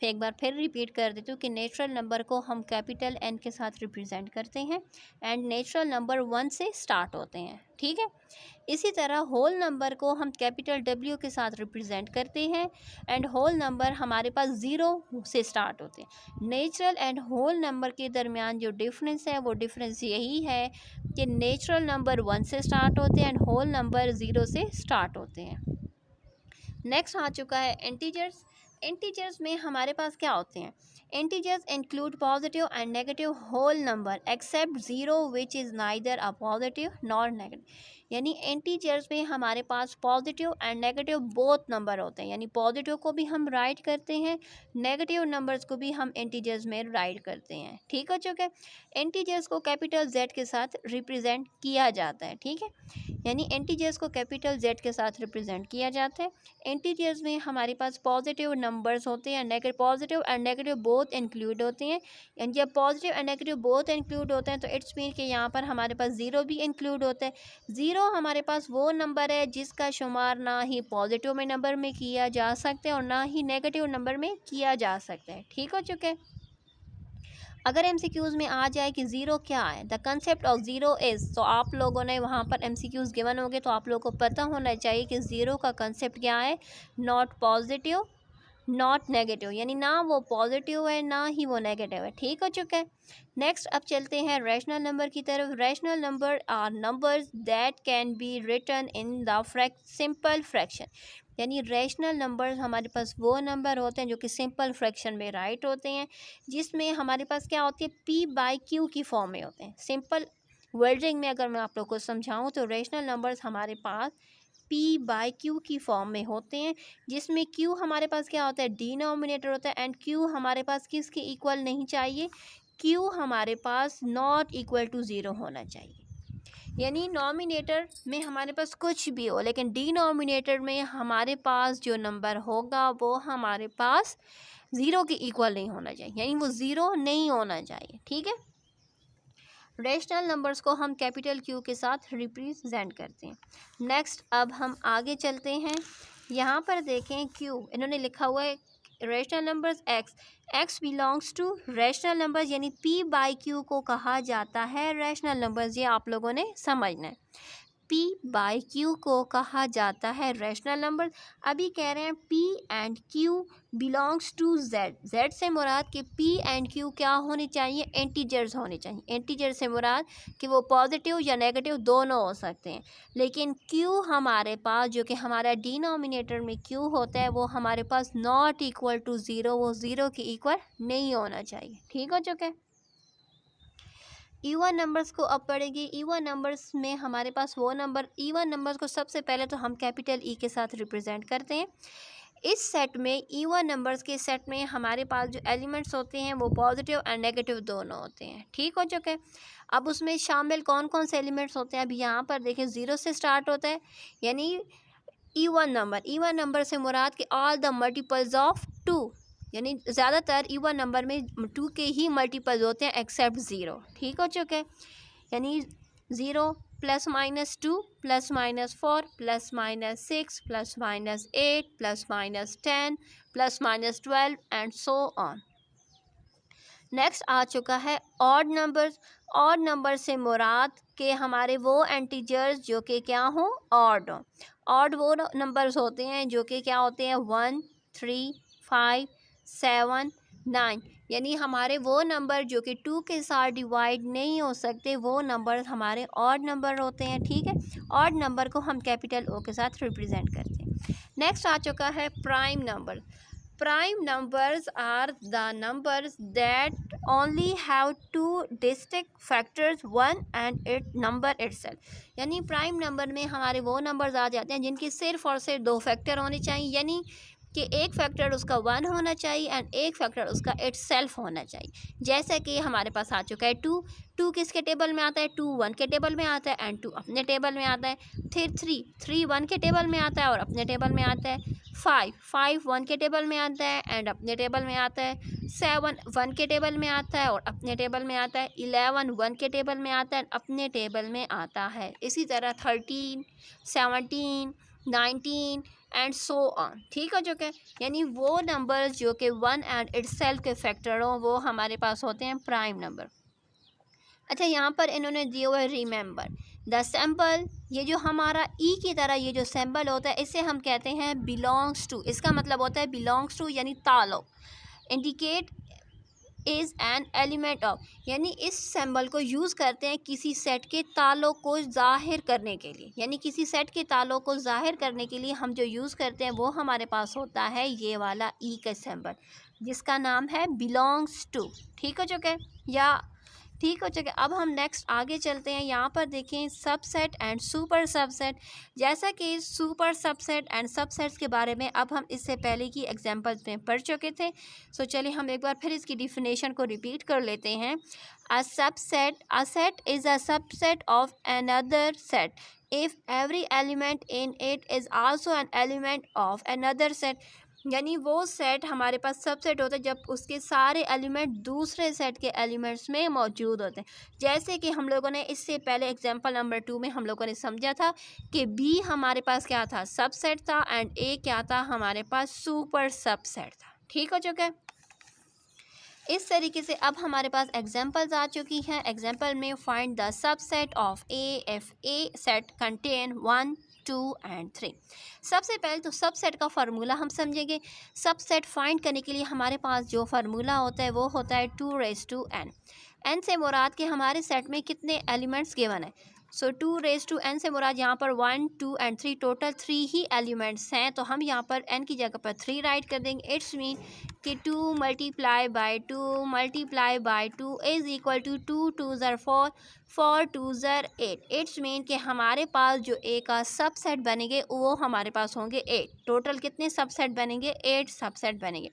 फिर एक बार फिर रिपीट कर देती हूँ कि नेचुरल नंबर को हम कैपिटल N के साथ रिप्रेजेंट करते हैं एंड नेचुरल नंबर 1 से स्टार्ट होते हैं, ठीक है। इसी तरह होल नंबर को हम कैपिटल W के साथ रिप्रेजेंट करते हैं एंड होल नंबर हमारे पास 0 से स्टार्ट होते हैं। नेचुरल एंड होल नंबर के दरमियान जो डिफरेंस है वो डिफरेंस यही है कि नेचुरल नंबर 1 से स्टार्ट होते हैं एंड होल नंबर 0 से स्टार्ट होते हैं। नेक्स्ट आ चुका है इंटीजर्स। इंटीजर्स में हमारे पास क्या होते हैं, integers include positive and negative whole number except zero which is neither a positive nor negative. यानी इंटीजर्स में हमारे पास positive and negative both number होते हैं, यानी पॉजिटिव को भी हम राइट करते हैं, नेगेटिव नंबर्स को भी हम इंटीजर्स में राइट करते हैं। ठीक हो चुका है। इंटीजर्स को कैपिटल जेड के साथ रिप्रेजेंट किया जाता है। ठीक है, यानी इंटीजर्स को कैपिटल जेड के साथ रिप्रेजेंट किया जाता है। इंटीजर्स में हमारे पास पॉजिटिव नंबर्स होते हैं, negative positive and negative both include होते हैं। यानी जब positive and negative both include होते हैं तो इट्स मीन कि यहाँ पर हमारे पास ज़ीरो भी इंक्लूड होता है। ज़ीरो हमारे पास वो नंबर है जिसका शुमार ना ही पॉजिटिव में नंबर में किया जा सकता है और ना ही नेगेटिव नंबर में किया जा सकता है। ठीक हो चुके हैं। अगर एमसीक्यूज़ में आ जाए कि ज़ीरो क्या है, the concept of zero is, तो आप लोगों ने वहाँ पर एमसीक्यूज़ गिवन होंगे तो आप लोगों को पता होना चाहिए कि ज़ीरो का कंसेप्ट क्या है, नॉट पॉजिटिव नॉट नेगेटिव, यानी ना वो पॉजिटिव है ना ही वो नेगेटिव है। ठीक हो चुका है। नेक्स्ट अब चलते हैं रैशनल नंबर की तरफ। Rational number are numbers that can be written in the simple fraction. यानी रैशनल नंबर्स हमारे पास वो नंबर होते हैं जो कि सिंपल फ्रैक्शन में राइट होते हैं, जिसमें हमारे पास क्या होती है, पी बाई क्यू की फॉर्म में होते हैं। सिंपल वर्डिंग में अगर मैं आप लोग को समझाऊँ तो रैशनल नंबर्स हमारे पास पी बाई क्यू की फॉर्म में होते हैं, जिसमें क्यू हमारे पास क्या होता है, डिनोमिनेटर होता है, एंड क्यू हमारे पास किसके इक्वल नहीं चाहिए, क्यू हमारे पास नॉट इक्वल टू ज़ीरो होना चाहिए। यानी नॉमिनेटर में हमारे पास कुछ भी हो लेकिन डिनोमिनेटर में हमारे पास जो नंबर होगा वो हमारे पास ज़ीरो के इक्वल नहीं होना चाहिए, यानी वो ज़ीरो नहीं होना चाहिए। ठीक है। रैशनल नंबर्स को हम कैपिटल क्यू के साथ रिप्रेजेंट करते हैं। नेक्स्ट अब हम आगे चलते हैं। यहाँ पर देखें क्यू, इन्होंने लिखा हुआ है rational numbers x belongs to rational numbers, यानी पी बाई क्यू को कहा जाता है रैशनल नंबर्स। ये आप लोगों ने समझना है, पी बाई क्यू को कहा जाता है रैशनल नंबर। अभी कह रहे हैं P and Q belongs to Z. Z से मुराद कि पी एंड क्यू क्या होने चाहिए, इंटीजर्स होने चाहिए। इंटीजर से मुराद कि वो पॉजिटिव या नेगेटिव दोनों हो सकते हैं, लेकिन क्यू हमारे पास जो कि हमारा डिनोमिनेटर में क्यू होता है वो हमारे पास नॉट इक्वल टू ज़ीरो, वो ज़ीरो के इक्वल नहीं होना चाहिए। ठीक हो चुका है। इवन नंबर्स को अब पढ़ेंगे। इवन नंबर्स में हमारे पास वो नंबर, इवन नंबर्स को सबसे पहले तो हम कैपिटल ई के साथ रिप्रेजेंट करते हैं। इस सेट में, इवन नंबर्स के सेट में हमारे पास जो एलिमेंट्स होते हैं वो पॉजिटिव एंड नेगेटिव दोनों होते हैं। ठीक हो चुके हैं। अब उसमें शामिल कौन कौन से एलिमेंट्स होते हैं, अभी यहाँ पर देखें ज़ीरो से स्टार्ट होता है, यानी इवन नंबर। इवन नंबर से मुराद कि all the multiples of two, यानी ज़्यादातर इवन नंबर में टू के ही मल्टीपल्स होते हैं एक्सेप्ट ज़ीरो। ठीक हो चुके हैं। यानी zero plus minus two plus minus four plus minus six plus minus eight plus minus 10 plus minus 12 and so on. Next आ चुका है ऑड नंबर्स। ऑड नंबर से मुराद के हमारे वो इंटीजर्स जो कि क्या हों, ऑड हों। ऑड वो नंबर्स होते हैं जो कि क्या होते हैं, 1 3 5 7 9, यानी हमारे वो नंबर जो कि 2 के साथ डिवाइड नहीं हो सकते, वो नंबर हमारे ऑड नंबर होते हैं। ठीक है। ऑड नंबर को हम कैपिटल ओ के साथ रिप्रेजेंट करते हैं। नेक्स्ट आ चुका है prime number. Prime numbers are the numbers that only have two distinct factors, one and its number itself। यानी प्राइम नंबर में हमारे वो नंबर्स आ जाते हैं जिनके सिर्फ और सिर्फ दो फैक्टर होने चाहिए, यानी कि एक फैक्टर उसका 1 होना चाहिए एंड एक फैक्टर उसका इटसेल्फ होना चाहिए। जैसे कि हमारे पास आ चुका है 2, 2 किसके टेबल में आता है, 2 1 के टेबल में आता है एंड 2 अपने टेबल में आता है। फिर 3 1 के टेबल में आता है और अपने टेबल में आता है। 5 1 के टेबल में आता है एंड अपने टेबल में आता है। 7 1 के टेबल में आता है और अपने टेबल में आता है। 11 1 के टेबल में आता है, अपने टेबल में आता है। इसी तरह 13 17 19 एंड सो ऑन। ठीक हो चुके हैं। यानी वो नंबर्स जो कि 1 एंड इटसेल्फ के फैक्टर हों वो हमारे पास होते हैं प्राइम नंबर। अच्छा, यहाँ पर इन्होंने दिए हुए रिमेंबर द सैम्पल, ये जो हमारा ई की तरह ये जो सैम्पल होता है इसे हम कहते हैं बिलोंग्स टू। इसका मतलब होता है बिलोंग्स टू यानी ताल्लुक, indicate is an element of, यानी इस सिंबल को यूज़ करते हैं किसी सेट के तालों को ज़ाहिर करने के लिए, यानी किसी सेट के तालों को ज़ाहिर करने के लिए हम जो यूज़ करते हैं वो हमारे पास होता है ये वाला ई का सिंबल, जिसका नाम है बिलोंग्स टू। ठीक हो चुका है या ठीक हो चुके। अब हम नेक्स्ट आगे चलते हैं। यहाँ पर देखें सबसेट एंड सुपर सबसेट। जैसा कि सुपर सबसेट एंड सबसेट्स के बारे में अब हम इससे पहले की एग्जांपल्स में पढ़ चुके थे। सो चलिए हम एक बार फिर इसकी डिफिनेशन को रिपीट कर लेते हैं। अ set is a subset of another set if every element in it is also an element of another set, यानी वो सेट हमारे पास सबसेट होता है जब उसके सारे एलिमेंट दूसरे सेट के एलिमेंट्स में मौजूद होते हैं। जैसे कि हम लोगों ने इससे पहले एग्जांपल नंबर 2 में हम लोगों ने समझा था कि बी हमारे पास क्या था, सबसेट था, एंड ए क्या था, हमारे पास सुपर सबसेट था। ठीक हो चुका है। इस तरीके से अब हमारे पास एग्जांपल्स आ चुकी हैं। एग्जांपल में find the subset of A if A set contain 1 2 and 3। सबसे पहले तो सबसेट का फार्मूला हम समझेंगे। सबसेट फाइंड करने के लिए हमारे पास जो फार्मूला होता है वो होता है 2n। एन से मुराद के हमारे सेट में कितने एलिमेंट्स गिवन है। सो 2n से मुराद यहाँ पर 1 2 एंड 3, टोटल 3 ही एलिमेंट्स हैं, तो हम यहाँ पर n की जगह पर 3 राइट कर देंगे। इट्स मीन कि 2 multiply by 2 multiply by 2 is equal to 2 2 ज़र 4 4 2 ज़र 8। इट्स मीन कि हमारे पास जो ए का सबसेट बनेंगे वो हमारे पास होंगे 8। टोटल कितने सबसेट बनेंगे, 8 सबसेट बनेंगे।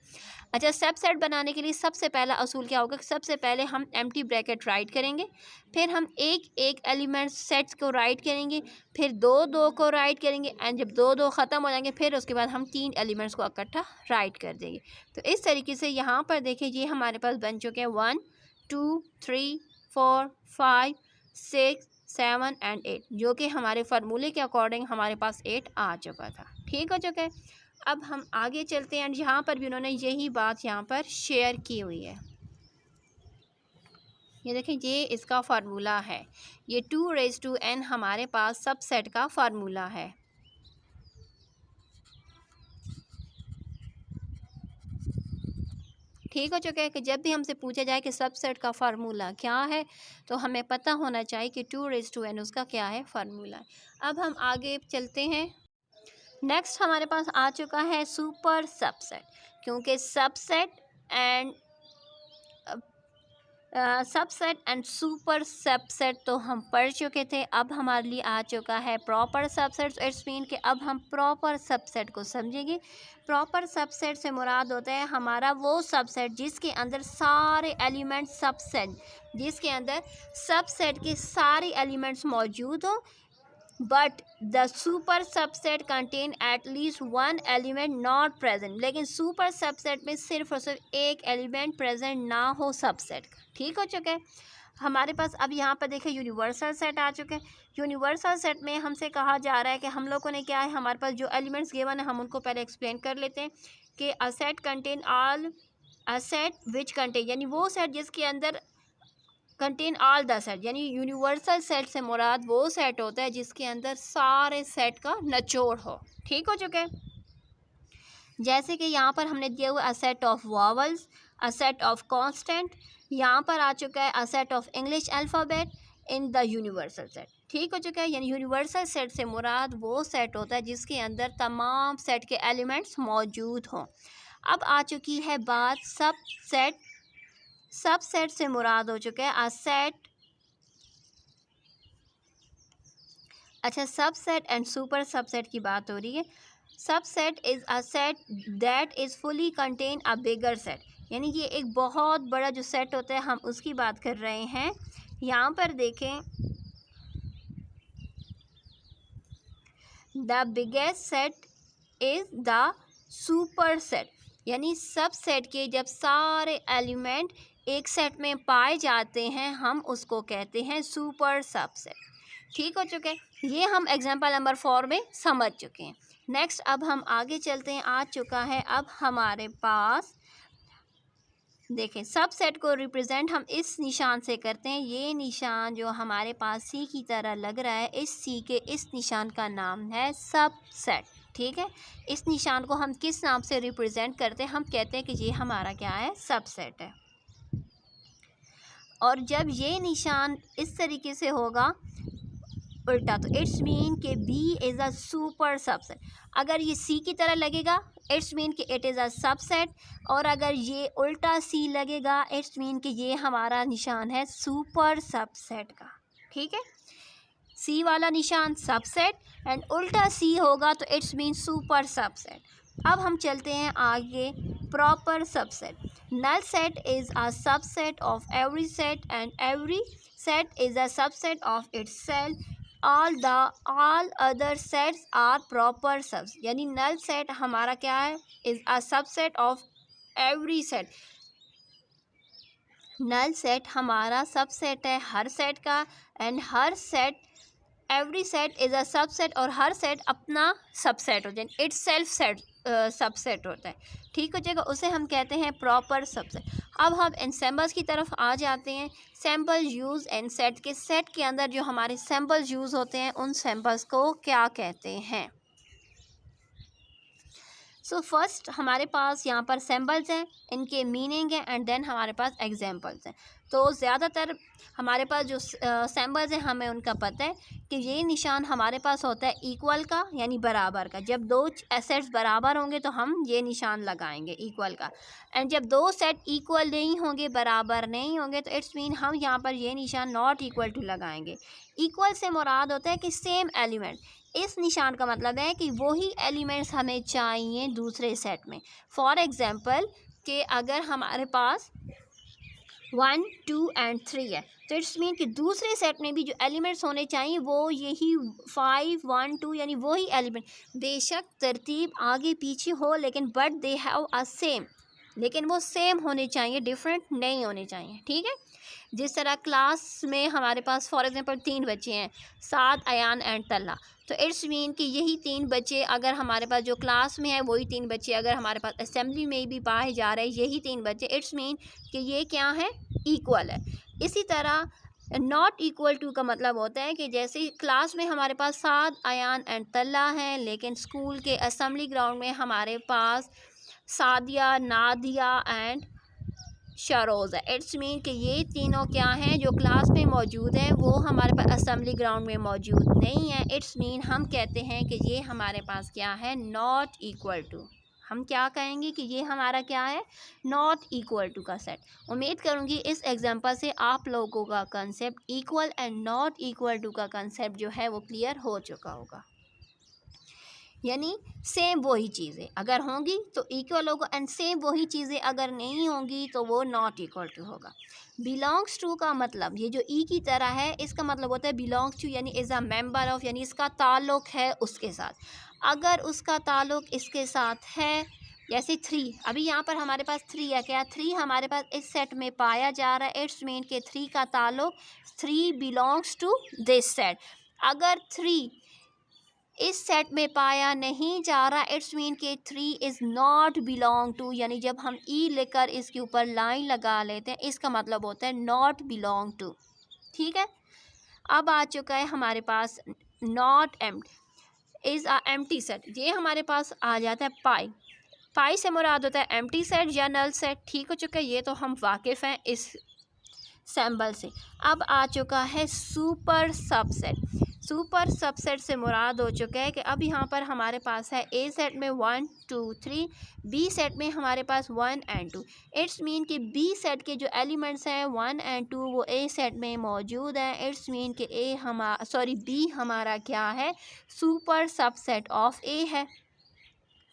अच्छा, सबसेट बनाने के लिए सबसे पहला असूल क्या होगा, सबसे पहले हम एम्प्टी ब्रैकेट राइट करेंगे, फिर हम एक एक एलिमेंट सेट्स को राइट करेंगे, फिर दो दो को राइट करेंगे, एंड जब दो दो ख़त्म हो जाएंगे फिर उसके बाद हम 3 एलिमेंट्स को इकट्ठा राइट कर देंगे। तो इस तरीके से यहाँ पर देखिए ये हमारे पास बन चुके हैं 1 2 3 4 5 6 7 एंड 8, जो कि हमारे फार्मूले के अकॉर्डिंग हमारे पास 8 आ चुका था। ठीक हो चुका है। अब हम आगे चलते हैं, यहाँ पर भी उन्होंने यही बात यहाँ पर शेयर की हुई है। ये देखें, ये इसका फार्मूला है, ये 2n हमारे पास सबसेट का फार्मूला है। ठीक हो चुका है कि जब भी हमसे पूछा जाए कि सबसेट का फार्मूला क्या है तो हमें पता होना चाहिए कि 2n उसका क्या है, फार्मूला। अब हम आगे चलते हैं। नेक्स्ट हमारे पास आ चुका है सुपर सबसेट, क्योंकि सबसेट एंड सुपर सबसेट तो हम पढ़ चुके थे। अब हमारे लिए आ चुका है प्रॉपर सबसेट। इट्स मीन कि अब हम प्रॉपर सबसेट को समझेंगे। प्रॉपर सबसेट से मुराद होता है हमारा वो सबसेट जिसके अंदर सारे एलिमेंट्स जिसके अंदर सबसेट के सारे एलिमेंट्स मौजूद हों, but the super subset contain at least 1 element not present, लेकिन सुपर सबसेट में सिर्फ और सिर्फ एक एलिमेंट प्रेजेंट ना हो सबसेट का। ठीक हो चुका है। हमारे पास अब यहाँ पर देखें यूनिवर्सल सेट आ चुके हैं। यूनिवर्सल सेट में हमसे कहा जा रहा है कि हम लोगों ने क्या है, हमारे पास जो एलिमेंट्स गिवन है हम उनको पहले एक्सप्लेन कर लेते हैं कि a set contain which contain, यानी वो सेट जिसके अंदर कंटेन ऑल द सेट, यानी यूनिवर्सल सेट से मुराद वो सेट होता है जिसके अंदर सारे सेट का निचोड़ हो। ठीक हो चुके हैं। जैसे कि यहाँ पर हमने दिया हुआ a set of vowels, a set of constant, यहाँ पर आ चुका है a set of English alphabet in the universal set. ठीक हो चुका है। यानी यूनिवर्सल सेट से मुराद वो सेट होता है जिसके अंदर तमाम सेट के एलिमेंट्स मौजूद हों। अब आ चुकी है बात सबसेट से मुराद हो चुका है अ सेट। अच्छा, सबसेट एंड सुपर सबसेट की बात हो रही है। Subset is a set that is fully contain a bigger set, यानी ये एक बहुत बड़ा जो सेट होता है हम उसकी बात कर रहे हैं। यहाँ पर देखें, the biggest set is the super set, यानी सब सेट के जब सारे एलिमेंट एक सेट में पाए जाते हैं हम उसको कहते हैं सुपर सबसेट। ठीक हो चुके हैं। ये हम एग्जांपल नंबर 4 में समझ चुके हैं। नेक्स्ट अब हम आगे चलते हैं। आ चुका है अब हमारे पास, देखें, सब सेट को रिप्रेजेंट हम इस निशान से करते हैं। ये निशान जो हमारे पास सी की तरह लग रहा है, इस सी के इस निशान का नाम है सब सेट। ठीक है, इस निशान को हम किस नाम से रिप्रेजेंट करते हैं, हम कहते हैं कि ये हमारा क्या है, सब सेट है। और जब ये निशान इस तरीके से होगा उल्टा, तो इट्स मीन कि B is a super subset. अगर ये सी की तरह लगेगा इट्स मीन कि इट इज़ अ सबसेट, और अगर ये उल्टा सी लगेगा इट्स मीन कि ये हमारा निशान है सुपर सबसेट का। ठीक है, सी वाला निशान सबसेट एंड उल्टा सी होगा तो इट्स मीन सुपर सबसेट। अब हम चलते हैं आगे, proper subset. Null set is a subset of every set and every set is a subset of itself. All other sets are proper subsets. यानी नल सेट हमारा क्या है, is a subset of every set. Null set हमारा सबसेट है हर सेट का, एंड हर set every set is a subset, और हर सेट अपना सबसेट होता है, इट्स सेल्फ सेट सबसेट होता है। ठीक हो जाएगा, उसे हम कहते हैं प्रॉपर सबसेट। अब हम इन सैम्पल्स की तरफ आ जाते हैं। सैम्पल यूज़ एंड सेट के सेट के अंदर जो हमारे सैम्पल्स यूज़ होते हैं उन सैम्पल्स को क्या कहते हैं। सो फर्स्ट हमारे पास यहाँ पर सैम्पल्स हैं, इनके मीनिंग है, एंड देन हमारे पास एग्जांपल्स हैं। तो ज़्यादातर हमारे पास जो सैम्पल्स हैं हमें उनका पता है कि ये निशान हमारे पास होता है इक्वल का, यानी बराबर का। जब दो सेट्स बराबर होंगे तो हम ये निशान लगाएंगे इक्वल का, एंड जब दो सेट इक्वल नहीं होंगे, बराबर नहीं होंगे, तो इट्स मीन हम यहाँ पर ये निशान नॉट इक्वल टू लगाएंगे। इक्वल से मुराद होता है कि सेम एलिमेंट। इस निशान का मतलब है कि वही एलिमेंट्स हमें चाहिए दूसरे सेट में। फॉर एग्जांपल कि अगर हमारे पास 1 2 एंड 3 है, तो इट्स मीन कि दूसरे सेट में भी जो एलिमेंट्स होने चाहिए वो यही 5 1 2, यानी वही एलिमेंट। बेशक तरतीब आगे पीछे हो, लेकिन but they have a same, लेकिन वो सेम होने चाहिए, डिफरेंट नहीं होने चाहिए। ठीक है, जिस तरह क्लास में हमारे पास फॉर एग्जांपल 3 बच्चे हैं, साद, अयान एंड तल्ला, तो इट्स मीन कि यही 3 बच्चे अगर हमारे पास जो क्लास में है वही 3 बच्चे अगर हमारे पास असेंबली में भी पाए जा रहे हैं यही 3 बच्चे, इट्स मीन कि ये क्या है, इक्वल है। इसी तरह नॉट इक्वल टू का मतलब होता है कि जैसे क्लास में हमारे पास साद, अयान एंड तल्ला हैं, लेकिन स्कूल के असेंबली ग्राउंड में हमारे पास सादिया, नादिया एंड शरोज़ है। इट्स मीन कि ये तीनों क्या हैं, जो क्लास में मौजूद हैं वो हमारे पास असेंबली ग्राउंड में मौजूद नहीं है। इट्स मीन हम कहते हैं कि ये हमारे पास क्या है, नॉट इक्वल टू। हम क्या कहेंगे कि ये हमारा क्या है, नॉट इक्वल टू का सेट। उम्मीद करूँगी इस एग्जांपल से आप लोगों का concept equal and not equal to का कंसेप्ट जो है वो क्लियर हो चुका होगा। यानी सेम वही चीज़ें अगर होंगी तो इक्वल होगा, एंड सेम वही चीज़ें अगर नहीं होंगी तो वो नॉट इक्वल टू होगा। बिलोंग्स टू का मतलब ये जो ई की तरह है, इसका मतलब होता है बिलोंग्स टू, यानी इज़ अ मेंबर ऑफ, यानी इसका ताल्लुक़ है उसके साथ। अगर उसका ताल्लुक़ इसके साथ है, जैसे 3, अभी यहाँ पर हमारे पास 3 है, क्या 3 हमारे पास इस सेट में पाया जा रहा है, इट्स मीन के 3 का ताल्लुक़, 3 बिलोंग्स टू दिस सेट। अगर 3 इस सेट में पाया नहीं जा रहा, इट्स मीन के 3 इज़ नॉट बिलोंग टू, यानी जब हम ई लेकर इसके ऊपर लाइन लगा लेते हैं इसका मतलब होता है नॉट बिलोंग टू। ठीक है, अब आ चुका है हमारे पास not empty is a empty set. ये हमारे पास आ जाता है पाई। पाई से मुराद होता है एम्प्टी सेट या नल सेट। ठीक हो चुका है, ये तो हम वाकिफ़ हैं इस सैम्पल से। अब आ चुका है सुपर सबसेट। सुपर सबसेट से मुराद हो चुका है कि अब यहाँ पर हमारे पास है ए सेट में 1 2 3, बी सेट में हमारे पास 1 एंड 2। इट्स मीन कि बी सेट के जो एलिमेंट्स हैं 1 एंड 2 वो ए सेट में मौजूद हैं। इट्स मीन कि बी हमारा क्या है, सुपर सबसेट ऑफ ए है।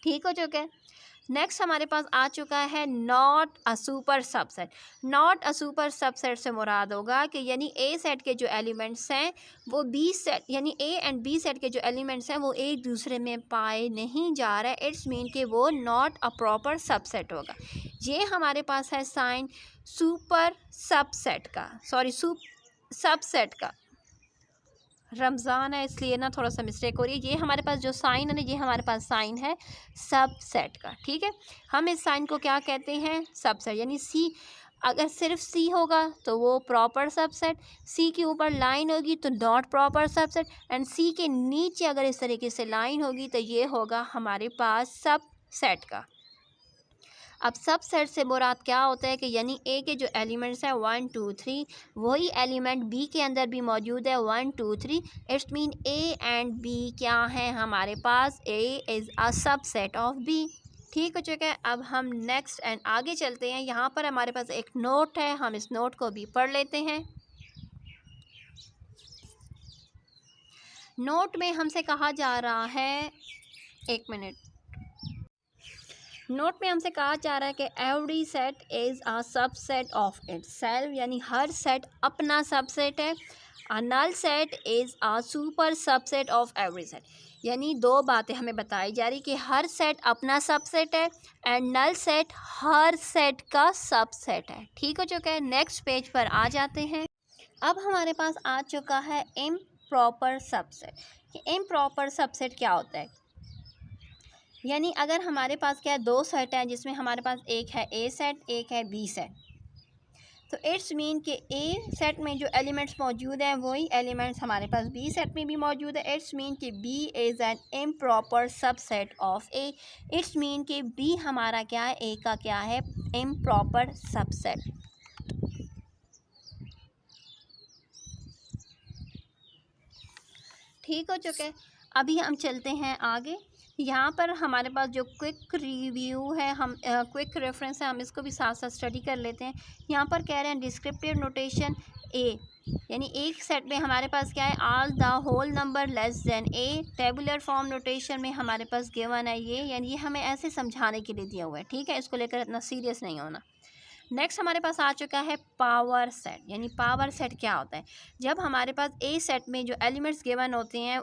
ठीक हो चुका है। नेक्स्ट हमारे पास आ चुका है not a super subset. Not a super subset से मुराद होगा कि यानी ए सेट के जो एलिमेंट्स हैं वो बी सेट, यानी ए एंड बी सेट के जो एलिमेंट्स हैं वो एक दूसरे में पाए नहीं जा रहे। इट्स मीन कि वो नॉट अ प्रॉपर सबसेट होगा। ये हमारे पास है साइन सुपर सबसेट का, सबसेट का। रमज़ान है इसलिए ना थोड़ा सा मिस्टेक हो रही है। ये हमारे पास जो साइन है ना, ये हमारे पास साइन है सबसेट का। ठीक है, हम इस साइन को क्या कहते हैं, सबसेट। यानी सी, अगर सिर्फ सी होगा तो वो प्रॉपर सबसेट, सी के ऊपर लाइन होगी तो नॉट प्रॉपर सबसेट, एंड सी के नीचे अगर इस तरीके से लाइन होगी तो ये होगा हमारे पास सबसेट का। अब सब सेट से मुराद क्या होता है कि यानी ए के जो एलिमेंट्स हैं 1 2 3 वही एलिमेंट बी के अंदर भी मौजूद है 1 2 3। It's mean A and B क्या है हमारे पास, ए इज़ अ सब सेट ऑफ बी। ठीक हो चुका है। अब हम नेक्स्ट एंड आगे चलते हैं। यहाँ पर हमारे पास एक नोट है, हम इस नोट को भी पढ़ लेते हैं। नोट में हमसे कहा जा रहा है, एक मिनट, नोट में हमसे कहा जा रहा है कि every set is a subset of itself, यानी हर सेट अपना सबसेट है। A null set is a super subset of every set, यानी दो बातें हमें बताई जा रही कि हर सेट अपना सबसेट है एंड नल सेट हर सेट का सबसेट है। ठीक हो चुका है। नेक्स्ट पेज पर आ जाते हैं। अब हमारे पास आ चुका है इम्प्रॉपर सबसेट। इम्प्रॉपर सबसेट क्या होता है, यानी अगर हमारे पास क्या है, दो सेट हैं जिसमें हमारे पास एक है ए सेट, एक है बी सेट। तो इट्स मीन कि ए सेट में जो एलिमेंट्स मौजूद हैं वही एलिमेंट्स हमारे पास बी सेट में भी मौजूद है। इट्स मीन कि B is an improper subset of A. It's mean कि बी हमारा क्या है, ए का क्या है, इम्प्रॉपर सबसेट। ठीक हो चुके हैं। अभी हम चलते हैं आगे। यहाँ पर हमारे पास जो क्विक रिव्यू है, हम क्विक रेफरेंस है, हम इसको भी साथ साथ स्टडी कर लेते हैं। यहाँ पर कह रहे हैं डिस्क्रिप्टिव नोटेशन ए, यानी एक सेट में हमारे पास क्या है, all the whole number less than A. Tabular form notation में हमारे पास गिवन है ये, यानी ये हमें ऐसे समझाने के लिए दिया हुआ है। ठीक है, इसको लेकर इतना सीरियस नहीं होना। नेक्स्ट हमारे पास आ चुका है पावर सेट, यानी पावर सेट क्या होता है, जब हमारे पास ए सेट में जो एलिमेंट्स गिवन होते हैं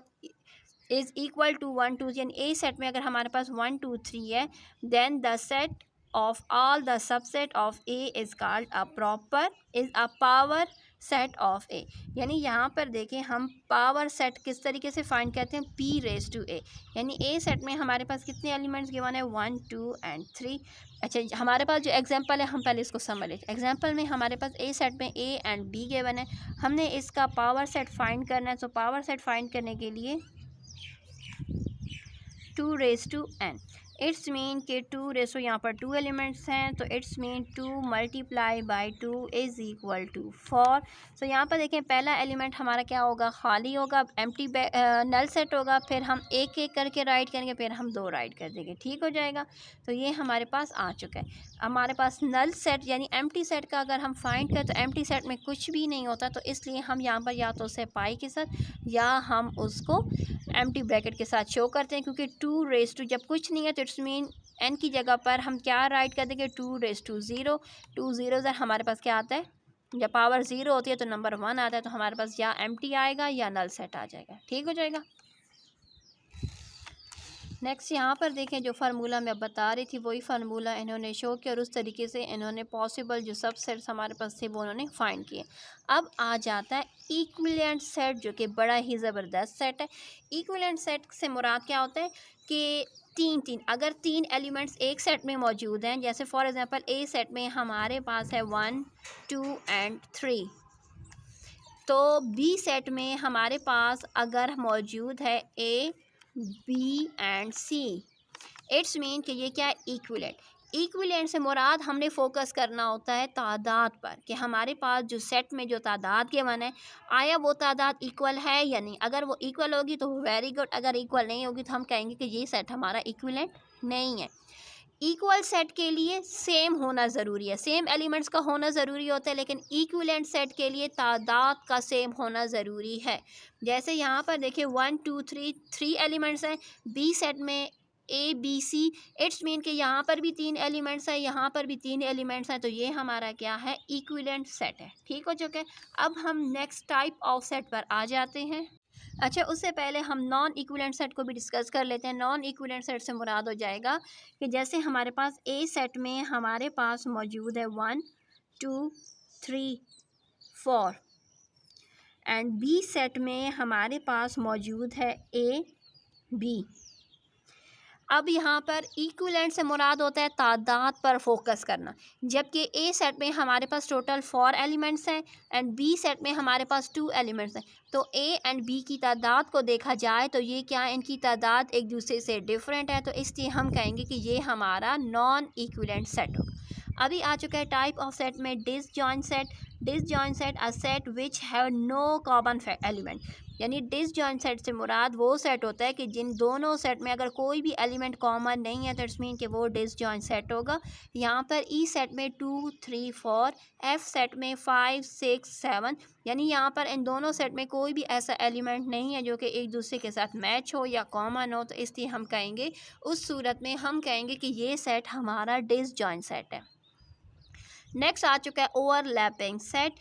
इज़ इक्वल टू 1 2, यानी ए सेट में अगर हमारे पास 1 2 3 है, then the set of all the subset of A is called a proper is a power set of A. यानी यहाँ पर देखें हम पावर सेट किस तरीके से फाइंड करते हैं, पी रेज टू ए, यानी ए सेट में हमारे पास कितने एलिमेंट्स गिवन है, 1 2 एंड 3। अच्छा, हमारे पास जो एग्जांपल है हम पहले इसको समझ लेते हैं। एग्जांपल में हमारे पास ए सेट में ए एंड बी गिवन है, हमने इसका पावर सेट फाइंड करना है। तो पावर सेट फाइंड करने के लिए 2 raise to n, it's mean के 2 रेज टू, यहाँ पर 2 एलिमेंट्स हैं तो it's mean 2 multiply by 2 is equal to 4। So यहाँ पर देखें पहला एलिमेंट हमारा क्या होगा, खाली होगा, एम्प्टी नल सेट होगा, फिर हम एक एक करके राइट करेंगे, फिर हम 2 राइट कर देंगे। ठीक हो जाएगा। तो ये हमारे पास आ चुका है। हमारे पास नल सेट यानी एम्प्टी सेट का अगर हम फाइंड करें तो एम्प्टी सेट में कुछ भी नहीं होता, तो इसलिए हम यहाँ पर या तो उसे पाई के साथ या हम उसको एम्प्टी ब्रैकेट के साथ शो करते हैं, क्योंकि 2 रेज टू जब कुछ नहीं है तो इट्स मीन एन की जगह पर हम क्या राइट कर देंगे, 2 रेज टू 0। 2 0 हमारे पास क्या आता है, जब पावर 0 होती है तो नंबर 1 आता है, तो हमारे पास या एम्प्टी आएगा या नल सेट आ जाएगा। ठीक हो जाएगा। नेक्स्ट यहाँ पर देखें जो फार्मूला मैं बता रही थी वही फार्मूला इन्होंने शो किया और उस तरीके से इन्होंने पॉसिबल जो सबसेट्स हमारे पास थे वो उन्होंने फाइंड किए। अब आ जाता है इक्विवेलेंट सेट, जो कि बड़ा ही ज़बरदस्त सेट है। इक्विवेलेंट सेट से मुराद क्या होता है कि अगर तीन एलिमेंट्स एक सेट में मौजूद हैं, जैसे फॉर एग्जांपल ए सेट में हमारे पास है 1 2 एंड 3, तो बी सेट में हमारे पास अगर मौजूद है A B and C, it's mean कि ये क्या है, इक्विवेलेंट। इक्विवेलेंट से मुराद हमने फोकस करना होता है तादाद पर, कि हमारे पास जो सेट में जो तादाद गिवन है आया वो तादाद इक्वल है या नहीं। अगर वो इक्वल होगी तो वेरी गुड, अगर इक्वल नहीं होगी तो हम कहेंगे कि ये सेट हमारा इक्विवेलेंट नहीं है। इक्वल सेट के लिए सेम होना ज़रूरी है, सेम एलिमेंट्स का होना ज़रूरी होता है, लेकिन इक्विवेलेंट सेट के लिए तादाद का सेम होना ज़रूरी है। जैसे यहाँ पर देखिए 1 2 3 एलिमेंट्स हैं बी सेट में, A B C, it's mean कि यहाँ पर भी 3 एलिमेंट्स हैं, यहाँ पर भी 3 एलिमेंट्स हैं, तो ये हमारा क्या है, इक्विवेलेंट सेट है। ठीक हो चुके हैं। अब हम नेक्स्ट टाइप ऑफ सेट पर आ जाते हैं। अच्छा, उससे पहले हम नॉन इक्विवेलेंट सेट को भी डिस्कस कर लेते हैं। नॉन इक्विवेलेंट सेट से मुराद हो जाएगा कि जैसे हमारे पास ए सेट में हमारे पास मौजूद है 1 2 3 4 एंड बी सेट में हमारे पास मौजूद है ए बी। अब यहाँ पर इक्विवेलेंट से मुराद होता है तादाद पर फोकस करना, जबकि ए सेट में हमारे पास टोटल 4 एलिमेंट्स हैं एंड बी सेट में हमारे पास 2 एलिमेंट्स हैं। तो ए एंड बी की तादाद को देखा जाए तो ये क्या है, इनकी तादाद एक दूसरे से डिफरेंट है, तो इसलिए हम कहेंगे कि ये हमारा नॉन इक्विवेलेंट सेट होगा। अभी आ चुका है टाइप ऑफ सेट में disjoint set. Disjoint set a set which have no common element, यानी डिसजॉइंट सेट से मुराद वो सेट होता है कि जिन दोनों सेट में अगर कोई भी एलिमेंट कॉमन नहीं है तो इट्स मीन कि वो डिसजॉइंट सेट होगा। यहाँ पर ई सेट में 2, 3, 4, एफ सेट में 5, 6, 7, यानी यहाँ पर इन दोनों सेट में कोई भी ऐसा एलिमेंट नहीं है जो कि एक दूसरे के साथ मैच हो या कॉमन हो, तो इसलिए हम कहेंगे, उस सूरत में हम कहेंगे कि ये सेट हमारा डिसजॉइंट सेट है। नेक्स्ट आ चुका है overlapping set.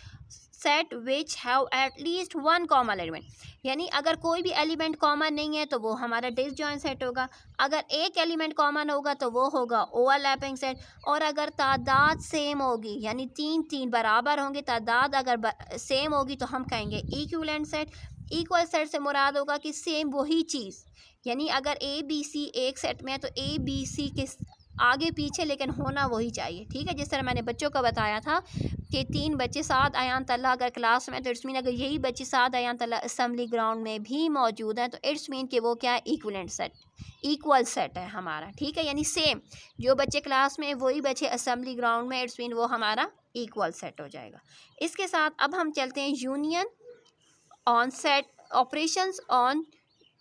Set which have at least 1 common element, यानी अगर कोई भी एलिमेंट कॉमन नहीं है तो वो हमारा डिसजॉइंट सेट होगा। अगर एक एलिमेंट कॉमन होगा तो वो होगा ओवरलैपिंग सेट। और अगर तादाद सेम होगी, यानी 3 3 बराबर होंगे, तादाद अगर सेम होगी तो हम कहेंगे इक्विवेलेंट सेट। इक्वल सेट से मुराद होगा कि सेम वही चीज़, यानी अगर ए बी सी एक सेट में है तो ए बी सी के आगे पीछे लेकिन होना वही चाहिए। ठीक है, जिस तरह मैंने बच्चों को बताया था कि 3 बच्चे 7 आयान तल्ला अगर क्लास में, तो इट्स मीन अगर यही बच्चे 7 आयान तल्ला असेंबली ग्राउंड में भी मौजूद हैं तो इट्स मीन कि वो क्या है, इक्विवेलेंट सेट, इक्वल सेट है हमारा। ठीक है, यानी सेम जो बच्चे क्लास में वही बच्चे असेंबली ग्राउंड में, इट्स मीन वो हमारा इक्वल सेट हो जाएगा। इसके साथ अब हम चलते हैं union on set, operations on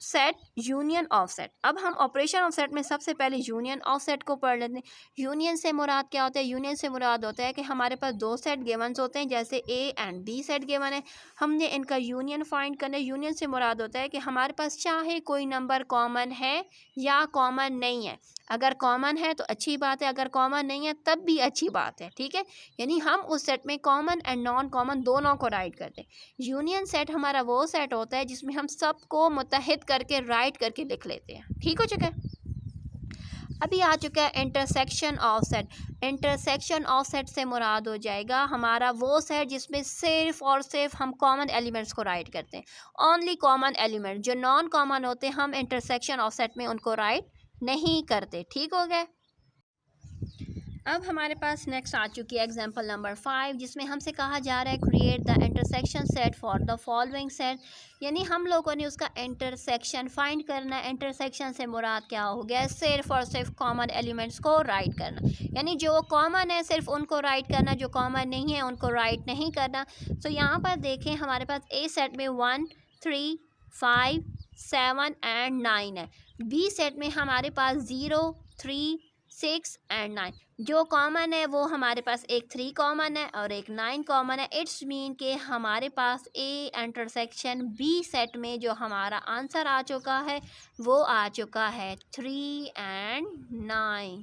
set, union of set. अब हम ऑपरेशन ऑफ सेट में सबसे पहले यूनियन ऑफ सेट को पढ़ लेते हैं। यूनियन से मुराद क्या होता है, यूनियन से मुराद होता है कि हमारे पास 2 सेट गिवन्स होते हैं, जैसे A and B set given है, हमने इनका यूनियन फाइंड करना है। यूनियन से मुराद होता है कि हमारे पास चाहे कोई नंबर कॉमन है या कॉमन नहीं है, अगर कॉमन है तो अच्छी बात है, अगर कॉमन नहीं है तब भी अच्छी बात है। ठीक है, यानी हम उस सेट में कॉमन एंड नॉन कॉमन दोनों को राइट करते हैं। यूनियन सेट हमारा वो सेट होता है जिसमें हम सबको मुत्तहिद करके राइट करके लिख लेते हैं। ठीक हो चुका है। अभी आ चुका है intersection of set. Intersection of set से मुराद हो जाएगा हमारा वो सेट जिसमें सिर्फ और सिर्फ हम कॉमन एलिमेंट्स को राइट करते हैं, ओनली कॉमन एलिमेंट। जो नॉन कॉमन होते हैं हम इंटरसेक्शन ऑफ सेट में उनको राइट नहीं करते। ठीक हो गया। अब हमारे पास नेक्स्ट आ चुकी है एग्जांपल नंबर 5, जिसमें हमसे कहा जा रहा है create the intersection set for the following set, यानी हम लोगों ने उसका इंटरसेक्शन फाइंड करना है। इंटरसेक्शन से मुराद क्या हो गया, सिर्फ और सिर्फ कॉमन एलिमेंट्स को राइट करना, यानी जो कॉमन है सिर्फ उनको राइट करना, जो कॉमन नहीं है उनको राइट नहीं करना। तो यहाँ पर देखें हमारे पास ए सेट में 1, 3, 5, 7 एंड 9 है। बी सेट में हमारे पास 0, 3, 6 एंड 9। जो कॉमन है वो हमारे पास एक 3 कॉमन है और एक 9 कॉमन है। इट्स मीन के हमारे पास ए इंटरसेक्शन बी सेट में जो हमारा आंसर आ चुका है वो आ चुका है 3 एंड 9।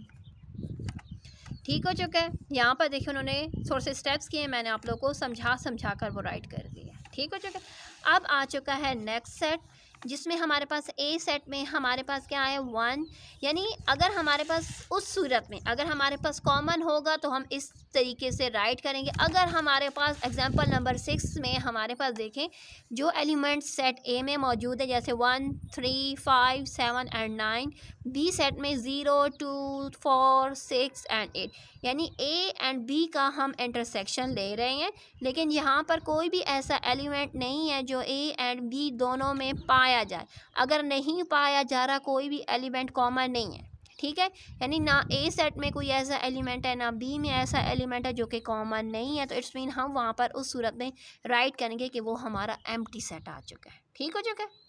ठीक हो चुका है। यहाँ पर देखिए उन्होंने थोड़े से स्टेप्स किए, मैंने आप लोगों को समझा कर वो राइट कर दिया। ठीक हो चुका है। अब आ चुका है नेक्स्ट सेट, जिसमें हमारे पास ए सेट में हमारे पास क्या है 1, यानी अगर हमारे पास उस सूरत में अगर हमारे पास कॉमन होगा तो हम इस तरीके से राइट करेंगे। अगर हमारे पास एग्जांपल नंबर 6 में हमारे पास देखें जो एलिमेंट सेट ए में मौजूद है, जैसे 1, 3, 5, 7 एंड 9, बी सेट में 0, 2, 4, 6 एंड 8, यानी ए एंड बी का हम इंटरसेक्शन ले रहे हैं, लेकिन यहाँ पर कोई भी ऐसा एलिमेंट नहीं है जो ए एंड बी दोनों में पाया जाए। अगर नहीं पाया जा रहा, कोई भी एलिमेंट कॉमन नहीं है, ठीक है, यानी ना ए सेट में कोई ऐसा एलिमेंट है ना बी में ऐसा एलिमेंट है जो कि कॉमन नहीं है, तो इट्स मीन हम वहाँ पर उस सूरत में राइट करेंगे कि वो हमारा एम्प्टी सेट आ चुका है। ठीक हो चुका है।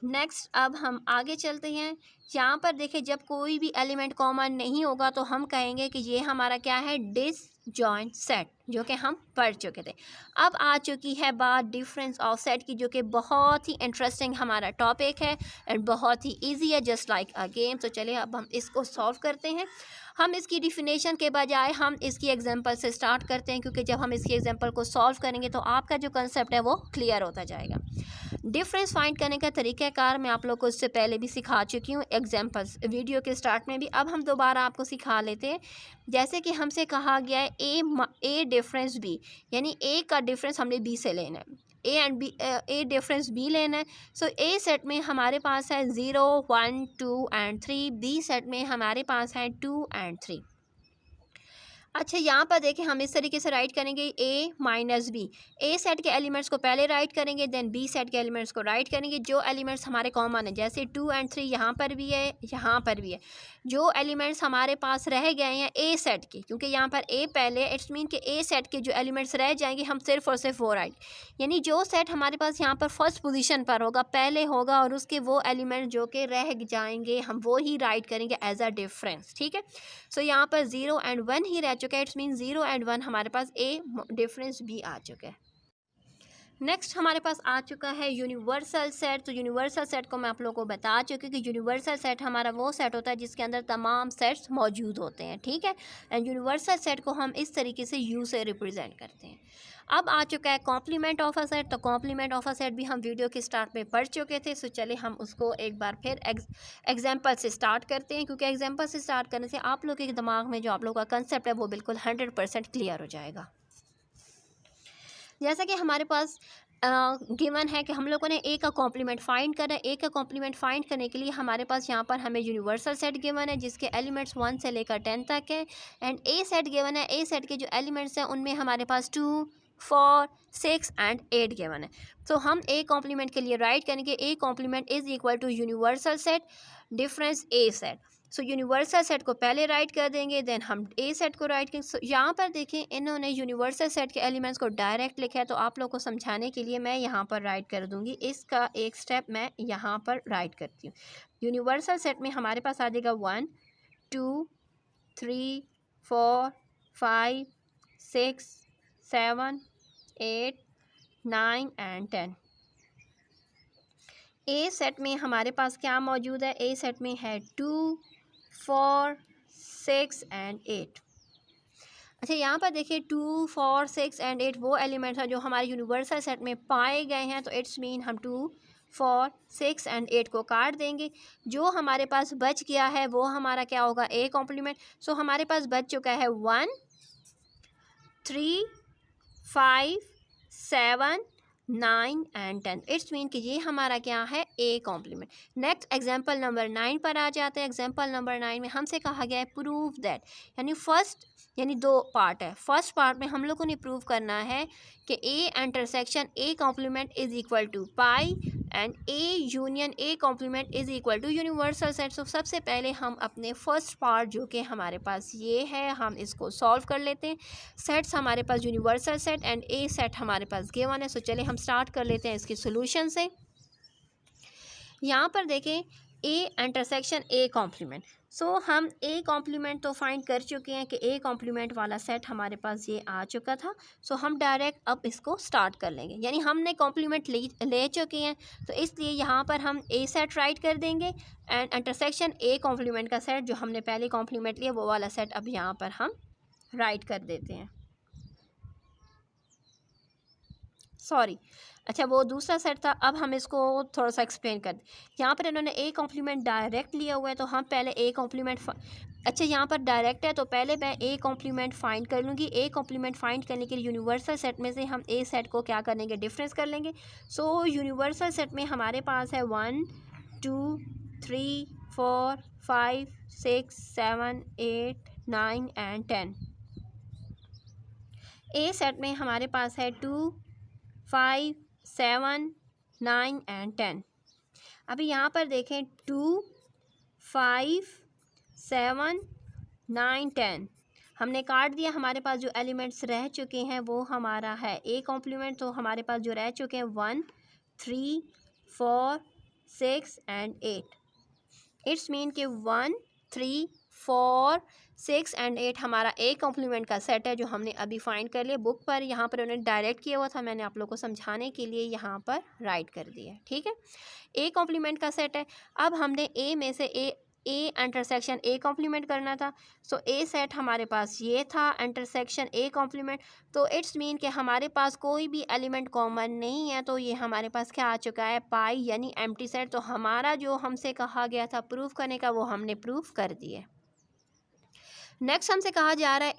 नेक्स्ट अब हम आगे चलते हैं। यहाँ पर देखिए जब कोई भी एलिमेंट कॉमन नहीं होगा तो हम कहेंगे कि ये हमारा क्या है, डिसजॉइंट सेट, जो कि हम पढ़ चुके थे। अब आ चुकी है बात डिफरेंस ऑफ सेट की, जो कि बहुत ही इंटरेस्टिंग हमारा टॉपिक है एंड बहुत ही इजी है, जस्ट लाइक अ गेम। तो चलिए अब हम इसको सॉल्व करते हैं। हम इसकी डिफिनेशन के बजाय हम इसकी एग्जांपल से स्टार्ट करते हैं, क्योंकि जब हम इसकी एग्जांपल को सॉल्व करेंगे तो आपका जो कंसेप्ट है वो क्लियर होता जाएगा। डिफरेंस फाइंड करने का तरीक़ाकार मैं आप लोग को इससे पहले भी सिखा चुकी हूँ एग्जांपल्स वीडियो के स्टार्ट में भी। अब हम दोबारा आपको सिखा लेते हैं। जैसे कि हमसे कहा गया है ए डिफरेंस बी, यानी ए का डिफरेंस हमने बी से लेना है। A and B, A difference B लेना है। सो ए सेट में हमारे पास है 0 1 2 एंड 3, बी सेट में हमारे पास है 2 एंड 3। अच्छा, यहाँ पर देखें हम इस तरीके से राइट करेंगे ए माइनस बी। ए सेट के एलिमेंट्स को पहले राइट करेंगे, देन बी सेट के एलिमेंट्स को राइट करेंगे। जो एलिमेंट्स हमारे कॉमन है, जैसे 2 एंड 3 यहाँ पर भी है, यहाँ पर भी है। जो एलिमेंट्स हमारे पास रह गए हैं ए सेट के, क्योंकि यहाँ पर ए पहले, इट्स मीन कि ए सेट के जो एलिमेंट्स रह जाएंगे हम सिर्फ और सिर्फ वो राइट, यानी जो सेट हमारे पास यहाँ पर फर्स्ट पोजीशन पर होगा, पहले होगा, और उसके वो एलिमेंट जो कि रह जाएंगे हम वो ही राइट करेंगे एज अ डिफरेंस। ठीक है, सो यहाँ पर 0 एंड 1 ही रह चुका है, इट्स मीन 0 एंड 1 हमारे पास ए डिफरेंस भी आ चुका है। नेक्स्ट हमारे पास आ चुका है यूनिवर्सल सेट। तो यूनिवर्सल सेट को मैं आप लोगों को बता चुकी हूँ कि यूनिवर्सल सेट हमारा वो सेट होता है जिसके अंदर तमाम सेट्स मौजूद होते हैं। ठीक है, एंड यूनिवर्सल सेट को हम इस तरीके से यू से रिप्रेजेंट करते हैं। अब आ चुका है कॉम्प्लीमेंट ऑफ अ सेट। तो कॉम्प्लीमेंट ऑफ अ सेट भी हम वीडियो के स्टार्ट में पढ़ चुके थे। सो चले हम उसको एक बार फिर एग्जाम्पल से स्टार्ट करते हैं, क्योंकि एग्जाम्पल से स्टार्ट करने से आप लोगों के दिमाग में जो आप लोगों का कंसेप्ट है वो बिल्कुल 100% क्लियर हो जाएगा। जैसा कि हमारे पास गिवन है कि हम लोगों ने ए का कॉम्प्लीमेंट फाइंड करना है। ए का कॉम्प्लीमेंट फाइंड करने के लिए हमारे पास यहाँ पर हमें यूनिवर्सल सेट गिवन है जिसके एलिमेंट्स 1 से लेकर 10 तक है, एंड ए सेट गिवन है। ए सेट के जो एलिमेंट्स हैं उनमें हमारे पास 2 4 6 एंड 8 गिवन है। तो हम ए कॉम्प्लीमेंट के लिए राइट करेंगे A complement is equal to universal set difference A set. So universal set को पहले राइट कर देंगे, देन हम ए सेट को राइट करेंगे। सो यहाँ पर देखें इन्होंने यूनिवर्सल सेट के एलिमेंट्स को डायरेक्ट लिखा है, तो आप लोग को समझाने के लिए मैं यहाँ पर राइट कर दूँगी। इसका एक स्टेप मैं यहाँ पर राइट करती हूँ। यूनिवर्सल सेट में हमारे पास आ जाएगा 1 2 3 4 5 6 7 8 9 एंड 10। ए सेट में हमारे पास क्या मौजूद है? ए सेट में है 2 4 6 एंड 8। अच्छा, यहाँ पर देखिए 2 4 6 एंड 8 वो एलिमेंट्स हैं जो हमारे यूनिवर्सल सेट में पाए गए हैं। तो इट्स मीन हम 2 4 6 एंड 8 को काट देंगे। जो हमारे पास बच गया है वो हमारा क्या होगा? A complement. सो हमारे पास बच चुका है 1 3 5 7 9 एंड 10। इट्स मीन कि ये हमारा क्या है? A complement. Next example number 9 पर आ जाते हैं। एग्जाम्पल नंबर 9 में हमसे कहा गया है प्रूव दैट, यानी 2 पार्ट है। फर्स्ट पार्ट में हम लोगों ने प्रूव करना है कि A intersection A complement is equal to phi and A union A complement is equal to universal set. So सबसे पहले हम अपने फर्स्ट पार्ट जो कि हमारे पास ये है, हम इसको सॉल्व कर लेते हैं। सेट्स हमारे पास universal set and A set हमारे पास गिवन है। सो चले हम स्टार्ट कर लेते हैं इसके सोल्यूशन से। यहाँ पर देखें ए इंटरसेक्शन ए कॉम्प्लीमेंट। सो हम ए कॉम्प्लीमेंट तो फाइंड कर चुके हैं कि ए कॉम्प्लीमेंट वाला सेट हमारे पास ये आ चुका था। सो हम डायरेक्ट अब इसको स्टार्ट कर लेंगे, यानी हमने कॉम्प्लीमेंट ले चुके हैं, तो इसलिए यहाँ पर हम ए सेट राइट कर देंगे एंड इंटरसेक्शन ए कॉम्प्लीमेंट का सेट जो हमने पहले कॉम्प्लीमेंट लिया वो वाला सेट अब यहाँ पर हम राइट कर देते हैं। अच्छा, वो दूसरा सेट था। अब हम इसको थोड़ा सा एक्सप्लेन कर दें। यहाँ पर इन्होंने ए कॉम्प्लीमेंट डायरेक्ट लिया हुआ है, तो हम पहले ए कॉम्प्लीमेंट अच्छा, यहाँ पर डायरेक्ट है तो पहले मैं ए कॉम्प्लीमेंट फाइंड कर लूँगी। ए कॉम्प्लीमेंट फाइंड करने के लिए यूनिवर्सल सेट में से हम ए सेट को क्या करेंगे? डिफरेंस कर लेंगे। सो यूनिवर्सल सेट में हमारे पास है 1 2 3 4 5 6 7 8 9 एंड 10। ए सेट में हमारे पास है 2 5 7 9 एंड 10। अभी यहाँ पर देखें 2 5 7 9 10 हमने काट दिया। हमारे पास जो एलिमेंट्स रह चुके हैं वो हमारा है ए कॉम्प्लीमेंट। तो हमारे पास जो रह चुके हैं 1 3 4 6 एंड 8। इट्स मीन कि 1 3 4 6 एंड 8 हमारा ए कॉम्प्लीमेंट का सेट है जो हमने अभी फाइंड कर लिया बुक पर। यहाँ पर उन्होंने डायरेक्ट किया हुआ था, मैंने आप लोगों को समझाने के लिए यहाँ पर राइट कर दिया। ठीक है, ए कॉम्प्लीमेंट का सेट है। अब हमने ए में से ए इंटरसेक्शन ए कॉम्प्लीमेंट करना था। सो ए सेट हमारे पास ये था, इंटरसेक्शन ए कॉम्प्लीमेंट। तो इट्स मीन कि हमारे पास कोई भी एलिमेंट कॉमन नहीं है, तो ये हमारे पास क्या आ चुका है? पाई, यानी एम्प्टी सेट। तो हमारा जो हमसे कहा गया था प्रूफ करने का वो हमने प्रूफ कर दिया। नेक्स्ट हमसे कहा जा रहा है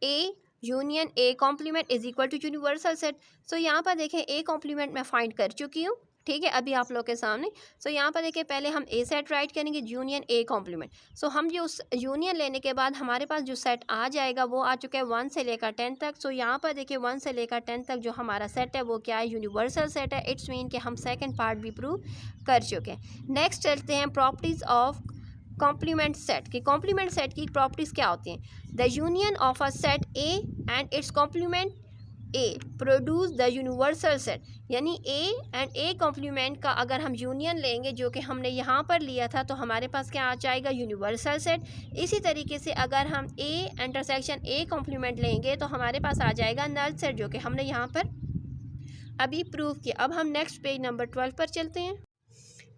A union A complement is equal to universal set. So यहाँ पर देखें ए कॉम्प्लीमेंट मैं फाइंड कर चुकी हूँ, ठीक है, अभी आप लोग के सामने। सो यहाँ पर देखिए पहले हम ए सेट राइट करेंगे, यूनियन ए कॉम्प्लीमेंट। सो हम जो उस यूनियन लेने के बाद हमारे पास जो सेट आ जाएगा वो आ चुका है 1 से लेकर 10 तक। सो यहाँ पर देखिए 1 से लेकर 10 तक जो हमारा सेट है वो क्या है, यूनिवर्सल सेट है। इट्स मीन कि हम सेकेंड पार्ट भी प्रूव कर चुके हैं। नेक्स्ट चलते हैं प्रॉपर्टीज़ ऑफ कॉम्प्लीमेंट सेट की। कॉम्प्लीमेंट सेट की प्रॉपर्टीज़ क्या होती हैं? The union of a set A and its complement A produce the universal set. यानी ए एंड ए कॉम्प्लीमेंट का अगर हम यूनियन लेंगे जो कि हमने यहाँ पर लिया था तो हमारे पास क्या आ जाएगा, यूनिवर्सल सेट। इसी तरीके से अगर हम ए इंटरसेक्शन ए कॉम्प्लीमेंट लेंगे तो हमारे पास आ जाएगा नल सेट, जो कि हमने यहाँ पर अभी प्रूव किया। अब हम नेक्स्ट पेज नंबर 12 पर चलते हैं।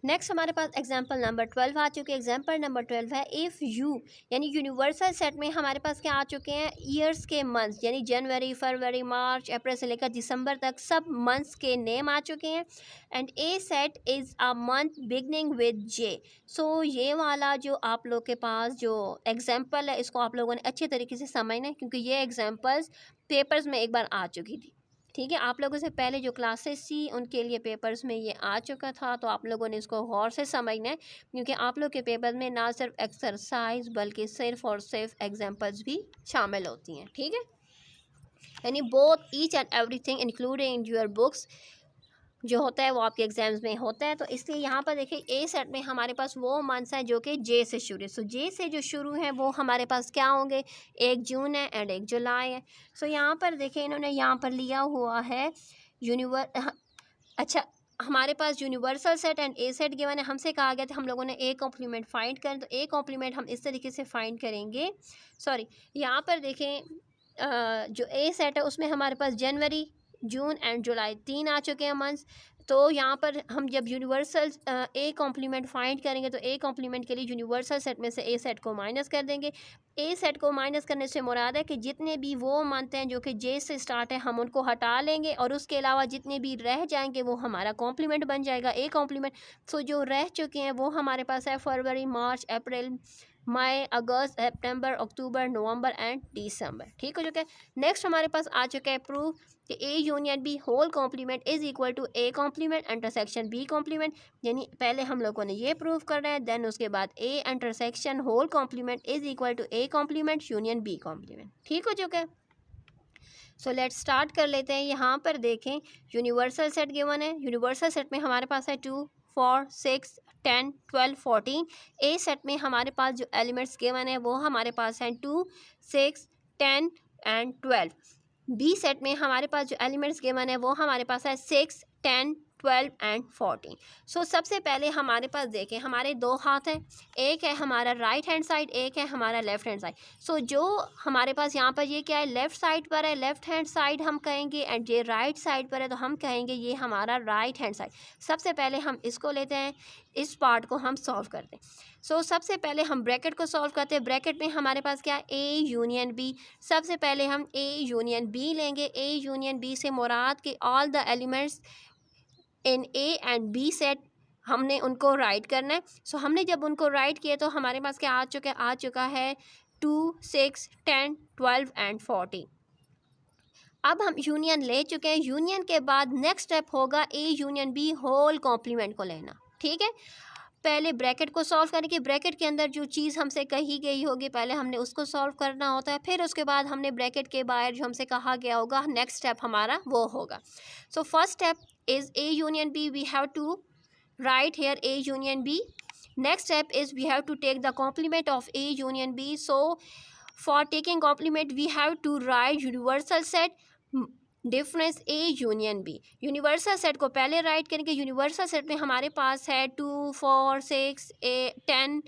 नेक्स्ट हमारे पास एग्जाम्पल नंबर 12 आ चुके हैं। एग्जाम्पल नंबर 12 है इफ़ यू, यानी यूनिवर्सल सेट में हमारे पास क्या आ चुके हैं, ईयर्स के मंथ्स, यानी जनवरी, फरवरी, मार्च, अप्रैल से लेकर दिसंबर तक सब मंथ्स के नेम आ चुके हैं। And A set is a month beginning with J. So ये वाला जो आप लोग के पास जो एग्जाम्पल है इसको आप लोगों ने अच्छे तरीके से समझना है, क्योंकि ये एग्जाम्पल्स पेपर्स में एक बार आ चुकी थी, ठीक है। आप लोगों से पहले जो क्लासेस थी उनके लिए पेपर्स में ये आ चुका था, तो आप लोगों ने इसको गौर से समझना है, क्योंकि आप लोग के पेपर में ना सिर्फ एक्सरसाइज बल्कि सिर्फ और सिर्फ एग्जाम्पल्स भी शामिल होती हैं, ठीक है। यानी both each and everything including your books जो होता है वो आपके एग्जाम्स में होता है। तो इसलिए यहाँ पर देखिए ए सेट में हमारे पास वो मंथ्स हैं जो कि जे से शुरू है। सो जे से जो शुरू हैं वो हमारे पास क्या होंगे, 1 जून है एंड 1 जुलाई है। सो यहाँ पर देखिए इन्होंने यहाँ पर लिया हुआ है अच्छा, हमारे पास universal set and A set given है। हमसे कहा गया था हम लोगों ने ए कॉम्प्लीमेंट फाइंड करें, तो ए कॉम्प्लीमेंट हम इस तरीके से फाइंड करेंगे। सॉरी, यहाँ पर देखें जो ए सेट है उसमें हमारे पास जनवरी, जून एंड जुलाई 3 आ चुके हैं मंथ्स। तो यहाँ पर हम जब यूनिवर्सल ए कॉम्प्लीमेंट फाइंड करेंगे तो ए कॉम्प्लीमेंट के लिए यूनिवर्सल सेट में से ए सेट को माइनस कर देंगे। ए सेट को माइनस करने से मुराद है कि जितने भी वो मंथ हैं जो कि जे से स्टार्ट है हम उनको हटा लेंगे, और उसके अलावा जितने भी रह जाएंगे वो हमारा कॉम्प्लीमेंट बन जाएगा, ए कॉम्प्लीमेंट। सो जो रह चुके हैं वो हमारे पास है फरवरी, मार्च, अप्रैल, मई, अगस्त, सितंबर, अक्टूबर, नवंबर एंड दिसंबर, ठीक हो चुका है। नेक्स्ट हमारे पास आ चुका है प्रूफ कि A union B whole complement is equal to A complement intersection B complement. यानी पहले हम लोगों ने ये प्रूव करना है, देन उसके बाद A intersection whole complement is equal to A complement union B complement, ठीक हो चुका है। सो लेट्स स्टार्ट कर लेते हैं। यहाँ पर देखें यूनिवर्सल सेट गिवन है। यूनिवर्सल सेट में हमारे पास है 2, 4, 6, 10, 12, 14। ए सेट में हमारे पास जो एलिमेंट्स गिवन है वो हमारे पास हैं 2, 6, 10 एंड 12। बी सेट में हमारे पास जो एलिमेंट्स गिवन है वो हमारे पास है 6, 10, 12 एंड 14। सो सबसे पहले हमारे पास देखें हमारे दो हाथ हैं, एक है हमारा राइट हैंड साइड, एक है हमारा लेफ़्ट हैंड साइड। सो जो हमारे पास यहाँ पर ये क्या है, लेफ़्ट साइड पर है, लेफ़्ट हैंड साइड हम कहेंगे, एंड ये राइट साइड पर है तो हम कहेंगे ये हमारा राइट हैंड साइड। सबसे पहले हम इसको लेते हैं, इस पार्ट को हम सॉल्व करते हैं। सो सबसे पहले हम ब्रैकेट को सॉल्व करते हैं। ब्रैकेट में हमारे पास क्या है, ए यूनियन बी। सबसे पहले हम ए यूनियन बी लेंगे। ए यूनियन बी से मुराद के all the elements in A and B set हमने उनको राइट करना है। सो हमने जब उनको राइट किया तो हमारे पास क्या आ चुका है 2, 6, 10, 12 एंड 14। अब हम यूनियन ले चुके हैं। यूनियन के बाद नेक्स्ट स्टेप होगा A union B whole complement को लेना, ठीक है। पहले ब्रैकेट को सॉल्व करेंगे। ब्रैकेट के अंदर जो चीज़ हमसे कही गई होगी पहले हमने उसको सॉल्व करना होता है, फिर उसके बाद हमने ब्रैकेट के बाहर जो हमसे कहा गया होगा नेक्स्ट स्टेप हमारा वो होगा। So first step is A union B, we have to write here A union B. Next step is we have to take the complement of A union B. So for taking complement we have to write universal set difference A union B. Universal set को पहले राइट करेंगे। यूनिवर्सल सेट में हमारे पास है 2, 4, 6, 10,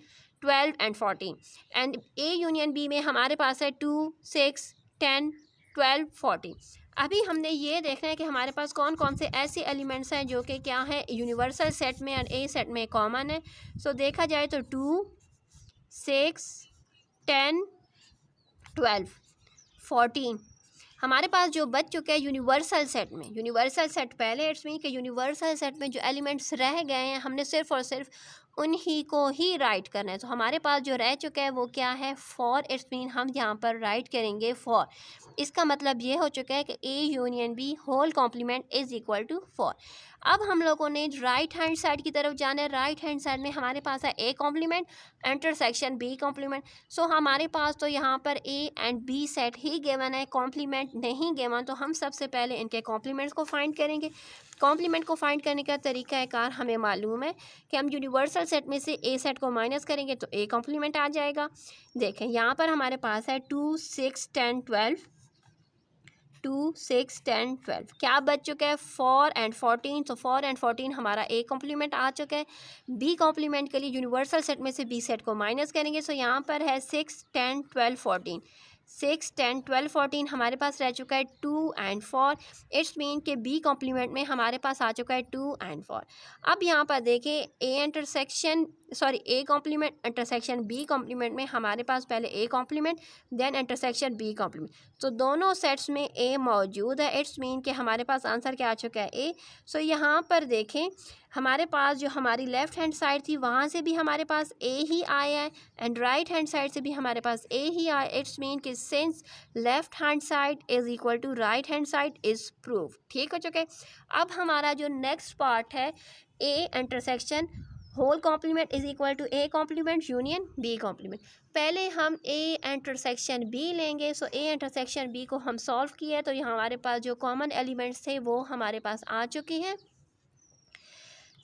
12 and 14। And A union B में हमारे पास है 2, 6, 10, 12, 14। अभी हमने ये देखना है कि हमारे पास कौन कौन से ऐसे एलिमेंट्स हैं जो कि क्या है यूनिवर्सल सेट में और ए सेट में कॉमन है। सो देखा जाए तो 2, 6, 10, 12, 14 हमारे पास जो बच चुके हैं यूनिवर्सल सेट में। यूनिवर्सल सेट पहले इट्स मीन कि यूनिवर्सल सेट में जो एलिमेंट्स रह गए हैं हमने सिर्फ और सिर्फ उन्हीं को ही राइट करना है। तो हमारे पास जो रह चुका है वो क्या है, फॉर। इट्स मीन हम यहाँ पर राइट करेंगे फॉर। इसका मतलब ये हो चुका है कि A union B whole complement is equal to for. अब हम लोगों ने राइट हैंड साइड की तरफ जाना है। राइट हैंड साइड में हमारे पास है A complement intersection B complement. So हमारे पास तो यहाँ पर ए एंड बी सेट ही गिवन है, कॉम्प्लीमेंट नहीं गिवन। तो हम सबसे पहले इनके कॉम्प्लीमेंट्स को फाइंड करेंगे। कॉम्प्लीमेंट को फाइंड करने का तरीका है कार हमें मालूम है कि हम यूनिवर्सल सेट में से ए सेट को माइनस करेंगे तो ए कॉम्प्लीमेंट आ जाएगा। देखें यहाँ पर हमारे पास है 2 6 10 12, 2 6 10 12 क्या बच चुका है 4 एंड 14। तो 4 एंड 14 हमारा ए कॉम्प्लीमेंट आ चुका है। बी कॉम्प्लीमेंट के लिए यूनिवर्सल सेट में से बी सेट को माइनस करेंगे। सो यहाँ पर है 6 10 12 14, 6 10 12 14 हमारे पास रह चुका है 2 एंड 4। इट्स मीन के बी कॉम्प्लीमेंट में हमारे पास आ चुका है 2 एंड 4। अब यहाँ पर देखें A complement intersection B complement में हमारे पास पहले A complement then intersection B complement. तो दोनों सेट्स में ए मौजूद है। इट्स मीन के हमारे पास आंसर क्या आ चुका है ए। सो यहाँ पर देखें हमारे पास जो हमारी लेफ़्ट हैंड साइड थी वहाँ से भी हमारे पास ए ही आया है एंड राइट हैंड साइड से भी हमारे पास ए ही आया। इट्स मीन कि since left hand side is equal to right hand side is proof. ठीक हो चुका है। अब हमारा जो नेक्स्ट पार्ट है A intersection whole complement is equal to A complement union B complement. पहले हम ए इंटरसेक्शन बी लेंगे। सो ए इंटरसेक्शन बी को हम सॉल्व किया तो यहाँ हमारे पास जो कॉमन एलिमेंट्स थे वो हमारे पास आ चुके हैं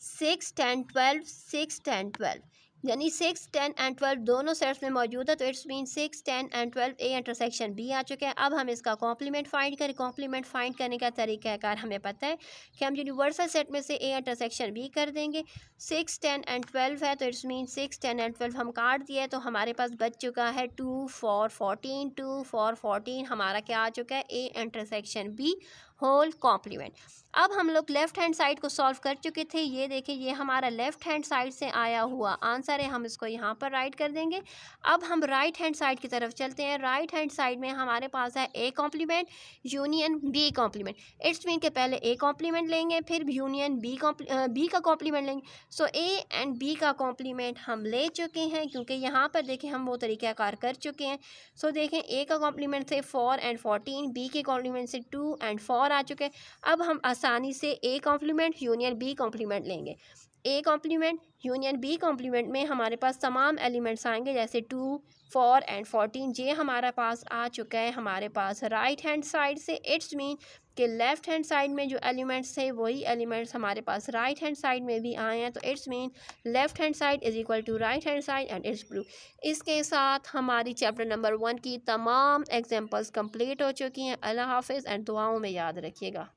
6 10 12, 6 10 12, यानी 6 10 एंड 12 दोनों सेट्स में मौजूद है। तो it's mean 6 10 and 12 A intersection B आ चुके हैं। अब हम इसका कॉम्प्लीमेंट फाइंड करें। कॉम्प्लीमेंट फाइंड करने का तरीका कार हमें पता है कि हम यूनिवर्सल सेट में से ए इंटरसेक्शन बी कर देंगे। 6 10 एंड 12 है तो इट्स मीन 6 10 एंड 12 हम काट दिए तो हमारे पास बच चुका है 2 4 14, 2 4 14 हमारा क्या आ चुका है A intersection B whole complement. अब हम लोग लेफ़्ट हैंड साइड को सॉल्व कर चुके थे। ये देखें ये हमारा लेफ़्ट हैंड साइड से आया हुआ आंसर है, हम इसको यहाँ पर राइट कर देंगे। अब हम राइट हैंड साइड की तरफ चलते हैं। राइट हैंड साइड में हमारे पास है A complement union B complement. It's mean के पहले ए कॉम्प्लीमेंट लेंगे फिर यूनियन बी का कॉम्प्लीमेंट लेंगे। सो ए एंड बी का कॉम्प्लीमेंट हम ले चुके हैं क्योंकि यहाँ पर देखें हम वो तरीक़ाकार कर चुके हैं। सो देखें ए का कॉम्प्लीमेंट से 4 एंड 14, बी के कॉम्प्लीमेंट से 2 एंड 4 आ चुके हैं। अब हम आसानी से A complement union B complement लेंगे। A complement union B complement में हमारे पास तमाम एलिमेंट्स आएंगे जैसे 2 4 एंड 14। ये हमारे पास आ चुका है हमारे पास राइट हैंड साइड से। इट्स मीन कि लेफ़्ट हैंड साइड में जो एलिमेंट्स थे वही एलिमेंट्स हमारे पास राइट हैंड साइड में भी आए हैं। तो it's mean left hand side is equal to right hand side and it's proof. इसके साथ हमारी चैप्टर नंबर 1 की तमाम एग्जाम्पल्स कंप्लीट हो चुकी हैं। अल्लाह हाफिज़ एंड दुआओं में याद रखिएगा।